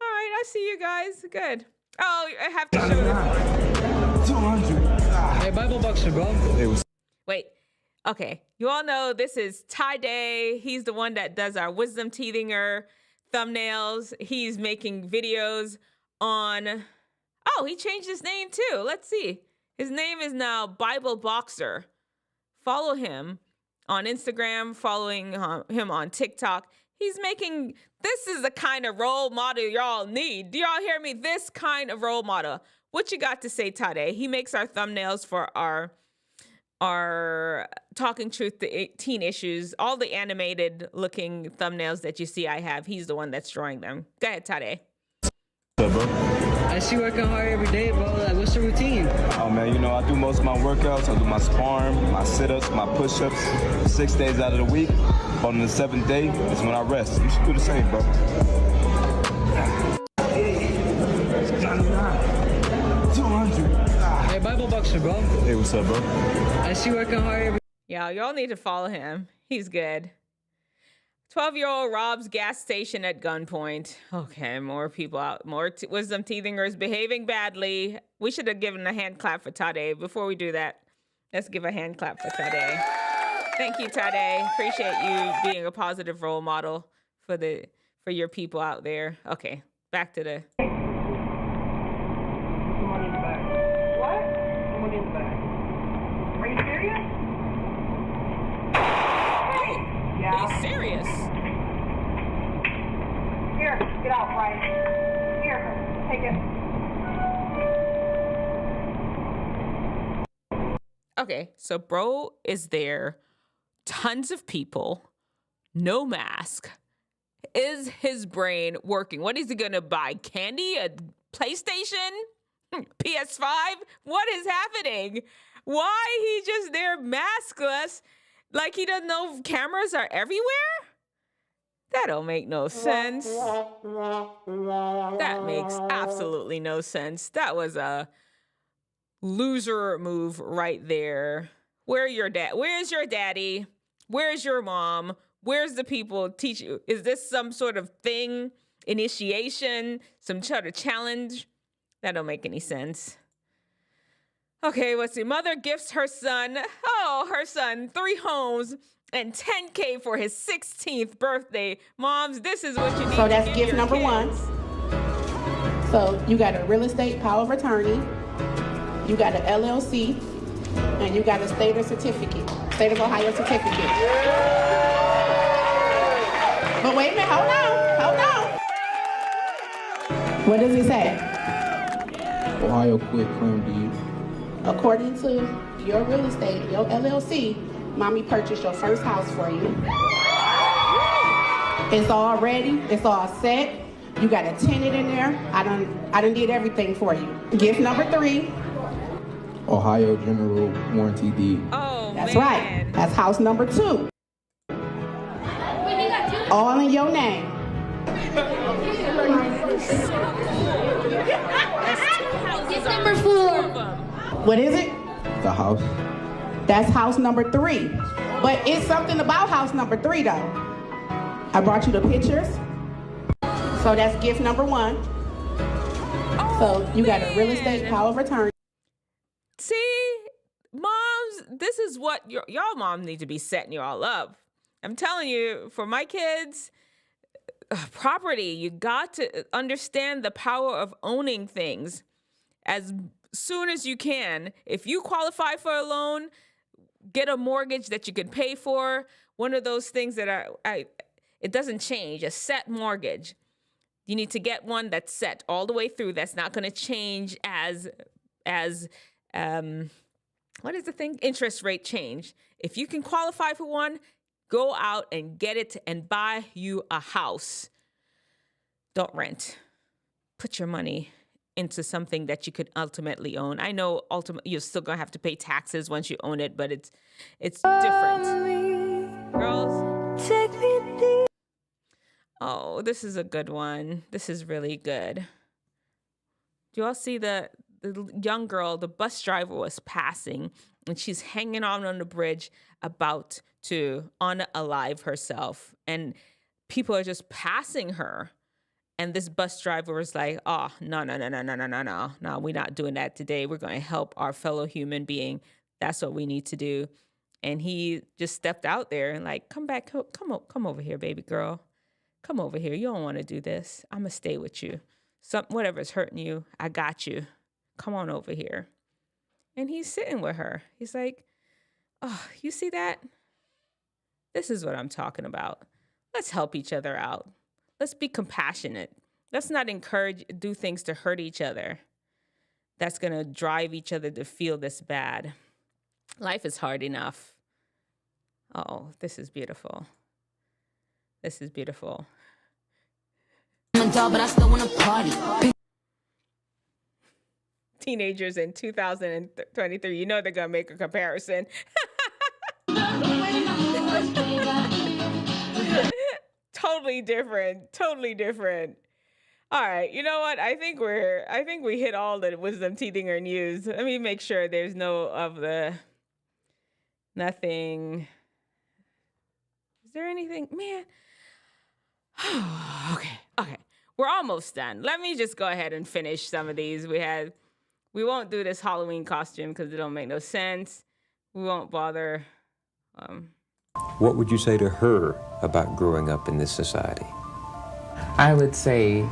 All right. I see you guys. Good. Oh, I have to show this. 200. Hey, Bible Boxer, bro. Wait. Okay. You all know this is Ty Day. He's the one that does our Wisdomteethinger thumbnails. He's making videos on... Oh, he changed his name too. Let's see. His name is now Bible Boxer. Follow him on Instagram, following him on TikTok. He's making, this is the kind of role model y'all need. Do y'all hear me? This kind of role model. What you got to say, Tade? He makes our thumbnails for our Talking Truth to Teen Issues, all the animated looking thumbnails that you see I have. He's the one that's drawing them. Go ahead, Tade. What's up, bro? I see you working hard every day, bro. Like, what's the routine? Oh, man, you know, I do most of my workouts. I do my sparring, my sit-ups, my push-ups 6 days out of the week. On the 7th day is when I rest. You should do the same, bro. 200. Hey, Bible Boxer, bro. Hey, what's up, bro? I see you working hard every... Y'all need to follow him. He's good. 12-year-old robs gas station at gunpoint. Okay, more people out. More Wisdomteethingers behaving badly. We should have given a hand clap for Tade. Before we do that, let's give a hand clap for Tade. Thank you, Tade. Appreciate you being a positive role model for your people out there. Okay, back to the... Someone in the back. What? Someone in the back. Are you serious? Yeah. He's serious. Here, get out, right? Here, take it. Okay, so bro is there. Tons of people. No mask. Is his brain working? What is he gonna buy? Candy? A PlayStation? PS5? What is happening? Why he just there maskless? Like he doesn't know cameras are everywhere? That don't make no sense. That makes absolutely no sense. That was a loser move right there. Where's your daddy? Where's your mom? Where's the people teach you? Is this some sort of thing? Initiation? Some sort of challenge? That don't make any sense. Okay, let's see. Mother gifts her son 3 homes and $10K for his 16th birthday. Moms, this is what you need. So that's to gift number kids. 1. So you got a real estate power of attorney, you got an LLC, and you got a state of Ohio certificate. But wait a minute, hold on. What does it say? Ohio quit claim deed. According to your real estate, your LLC, mommy purchased your first house for you. It's all ready. It's all set. You got a tenant in there. I done did everything for you. Gift number 3. Ohio general warranty deed. Oh, That's man. right. That's house number 2. All in your name. Gift number 4. What is it? The house. That's house number 3. But it's something about house number 3 though. I brought you the pictures. So that's gift number 1. So you got a real estate power of attorney. See, moms, this is what y'all mom need to be setting y'all up. I'm telling you, for my kids, property, you got to understand the power of owning things as soon as you can. If you qualify for a loan, get a mortgage that you can pay for. One of those things that it doesn't change, a set mortgage. You need to get one that's set all the way through. That's not going to change as what is the thing? Interest rate change. If you can qualify for one, go out and get it and buy you a house. Don't rent. Put your money into something that you could ultimately own. I know ultimately you're still gonna have to pay taxes once you own it, but it's different. Girls, take me deep. Oh, this is a good one. This is really good. Do you all see the young girl? The bus driver was passing, and she's hanging on the bridge, about to unalive herself, and people are just passing her. And this bus driver was like, oh, no, we're not doing that today. We're going to help our fellow human being. That's what we need to do. And he just stepped out there and like, come over here, baby girl. Come over here. You don't want to do this. I'm going to stay with you. Whatever's hurting you, I got you. Come on over here. And he's sitting with her. He's like, oh, you see that? This is what I'm talking about. Let's help each other out. Let's be compassionate. Let's not do things to hurt each other. That's going to drive each other to feel this bad. Life is hard enough. Oh, this is beautiful. This is beautiful. I'm a doll, but I still want to party. Teenagers in 2023, you know they're going to make a comparison. Totally different. All right, you know what? I think we hit all the Wisdom Teethinger news. Let me make sure there's nothing. Is there anything? Man. Okay. We're almost done. Let me just go ahead and finish some of these. We won't do this Halloween costume because it don't make no sense. We won't bother. What would you say to her about growing up in this society? I would say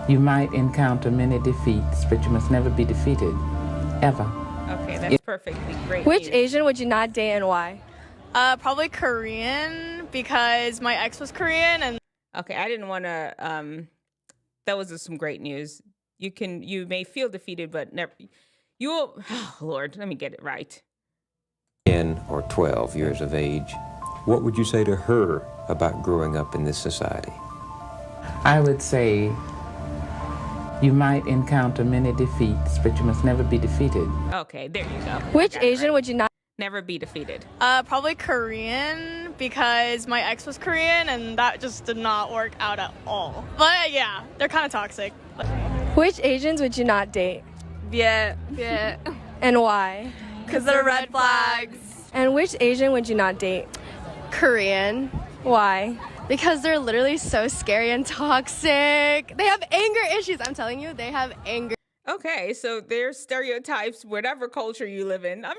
you might encounter many defeats, but you must never be defeated, ever. Okay, that's perfectly great. Which Asian would you not date and why? Probably Korean, because my ex was Korean. And okay, I didn't want to. That was some great news. You may feel defeated, but never. You will. Oh, Lord, let me get it right. 10 or 12 years of age. What would you say to her about growing up in this society? I would say you might encounter many defeats, but you must never be defeated. Okay, there you go. Which Asian would you not? Never be defeated. Probably Korean, because my ex was Korean, and that just did not work out at all. But yeah, they're kind of toxic. Which Asians would you not date? Yeah. And why? Because they're red flags. And which Asian would you not date? Korean. Why? Because they're literally so scary and toxic. They have anger issues. I'm telling you, they have anger. Okay, so there's stereotypes, whatever culture you live in. I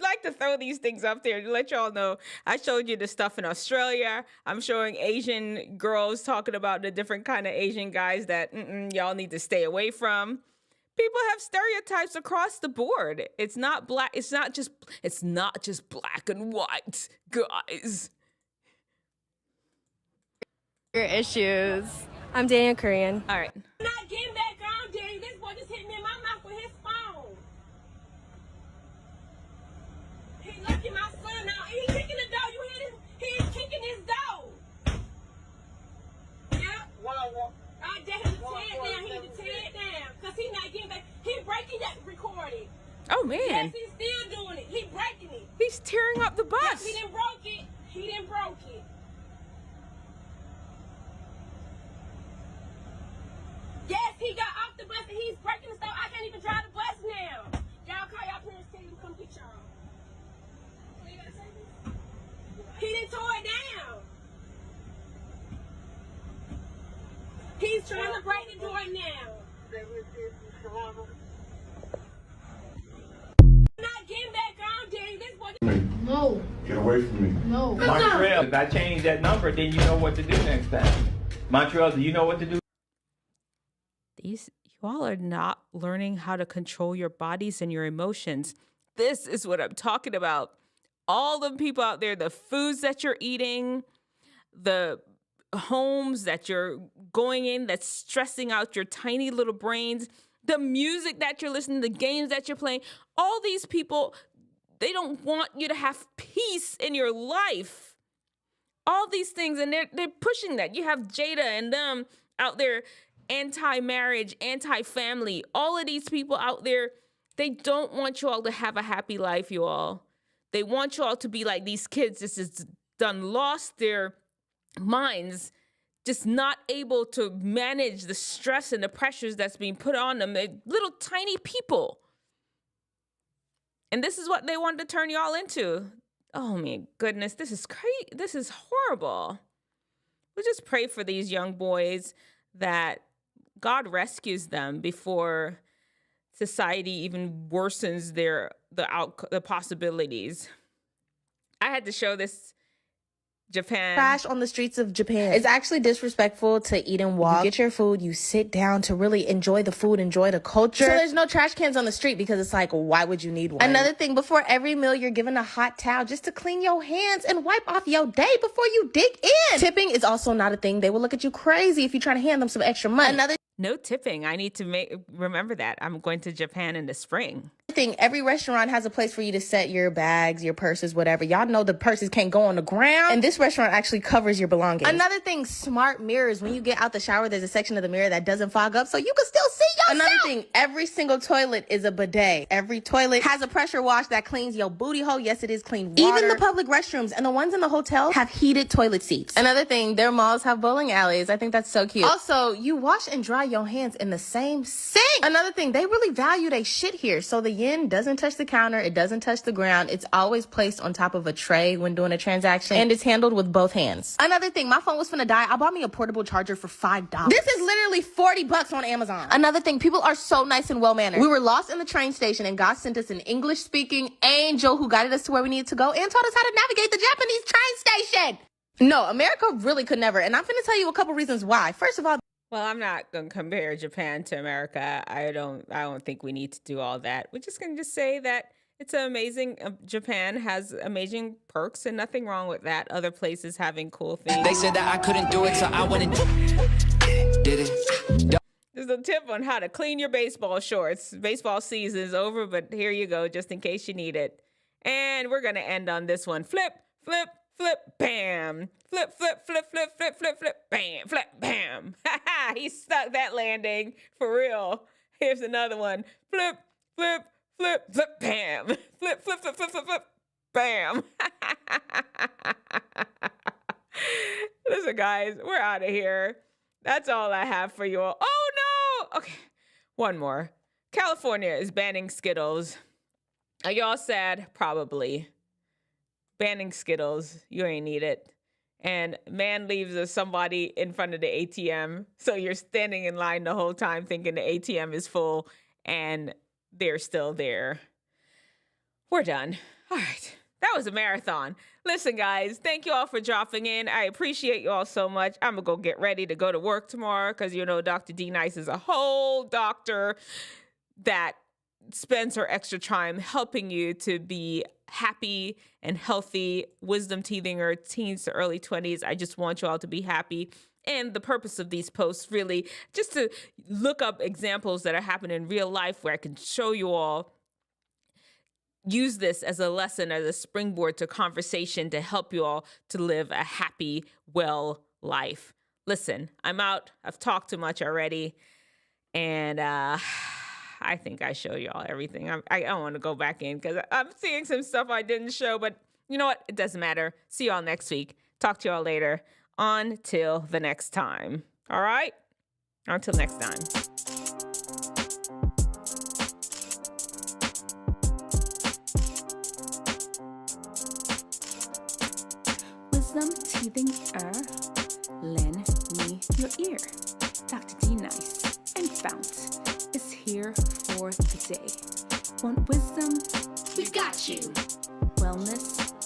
like to throw these things up there to let y'all know. I showed you the stuff in Australia. I'm showing Asian girls talking about the different kind of Asian guys that y'all need to stay away from. People have stereotypes across the board. It's not black. It's not just black and white, guys. Your issues. I'm dating a Korean. All right. I'm not getting back on, Daddy. This boy just hit me in my mouth with his phone. He looking my son out. He kicking the door. You hear him? He's kicking his door. Yeah. I dare him to tear it down. He need to tear it down. Because he's not getting back. He breaking that recording. Oh, man. Yes, he's still doing it. He breaking it. He's tearing up the bus. Yes, he done broke it. He done broke it. Yes, he got off the bus and he's breaking the stuff. I can't even drive the bus now. Y'all call y'all parents, tell them to come get y'all. He done tore it down. He's trying to break the door now. I'm not getting back on, Daddy. This boy. No. Get away from me. No. Montreal, if I change that number, then you know what to do next time. Montreal, do you know what to do? You all are not learning how to control your bodies and your emotions. This is what I'm talking about. All the people out there, the foods that you're eating, the homes that you're going in that's stressing out your tiny little brains, the music that you're listening to, the games that you're playing, all these people, they don't want you to have peace in your life. All these things, and they're pushing that. You have Jada and them out there, anti-marriage, anti-family. All of these people out there, they don't want you all to have a happy life, you all. They want you all to be like these kids just done lost their minds, just not able to manage the stress and the pressures that's being put on them. They're little tiny people. And this is what they want to turn y'all into. Oh my goodness, this is crazy. This is horrible. We just pray for these young boys that God rescues them before society even worsens the possibilities. I had to show this Japan. Trash on the streets of Japan. It's actually disrespectful to eat and walk. You get your food, you sit down to really enjoy the food, enjoy the culture. So there's no trash cans on the street because it's like, why would you need one? Another thing, before every meal, you're given a hot towel just to clean your hands and wipe off your day before you dig in. Tipping is also not a thing. They will look at you crazy if you try to hand them some extra money. No tipping. I need to remember that. I'm going to Japan in the spring. Thing, every restaurant has a place for you to set your bags, your purses, whatever. Y'all know the purses can't go on the ground, and this restaurant actually covers your belongings. Another thing, smart mirrors. When you get out the shower, there's a section of the mirror that doesn't fog up, so you can still see yourself. Another thing, every single toilet is a bidet. Every toilet has a pressure wash that cleans your booty hole. Yes, it is clean water. Even the public restrooms and the ones in the hotels have heated toilet seats. Another thing, their malls have bowling alleys. I think that's so cute. Also, you wash and dry your hands in the same sink. Another thing, they really value their shit here, so the yen doesn't touch the counter, it doesn't touch the ground. It's always placed on top of a tray when doing a transaction, and it's handled with both hands. Another thing, my phone was finna die. I bought me a portable charger for $5. This is literally $40 on Amazon. Another thing, people are so nice and well-mannered. We were lost in the train station, and God sent us an English-speaking angel who guided us to where we needed to go and taught us how to navigate the Japanese train station. No, America really could never, and I'm finna tell you a couple reasons why. First of all, well, I'm not going to compare Japan to America. I don't think we need to do all that. We're just going to just say that it's amazing. Japan has amazing perks and nothing wrong with that. Other places having cool things. They said that I couldn't do it, so I went and did it. There's a tip on how to clean your baseball shorts. Baseball season is over, but here you go, just in case you need it. And we're going to end on this one. Flip, flip, flip, bam. Flip, flip, flip, flip, flip, flip, flip, bam, flip, bam. Ha ha, he stuck that landing for real. Here's another one. Flip, flip, flip, flip, bam. Flip, flip, flip, flip, flip, flip, bam. Listen, guys, we're out of here. That's all I have for you all. Oh, no. Okay, one more. California is banning Skittles. Are y'all sad? Probably. Banning Skittles. You ain't need it. And man leaves somebody in front of the ATM. So you're standing in line the whole time thinking the ATM is full and they're still there. We're done. All right. That was a marathon. Listen, guys, thank you all for dropping in. I appreciate you all so much. I'm going to go get ready to go to work tomorrow because, you know, Dr. D Nice is a whole doctor that spends her extra time helping you to be happy and healthy. Wisdomteethinger, teens to early 20s. I just want you all to be happy. And the purpose of these posts really just to look up examples that are happening in real life where I can show you all. Use this as a lesson, as a springboard to conversation to help you all to live a happy, well life. Listen, I'm out. I've talked too much already. And I think I showed you all everything. I don't want to go back in because I'm seeing some stuff I didn't show. But you know what? It doesn't matter. See you all next week. Talk to you all later. Until the next time. All right? Until next time. Wisdomteethinger, lend me your ear. Dr. D Nice and Fount is here for the day. Want wisdom? We've got you.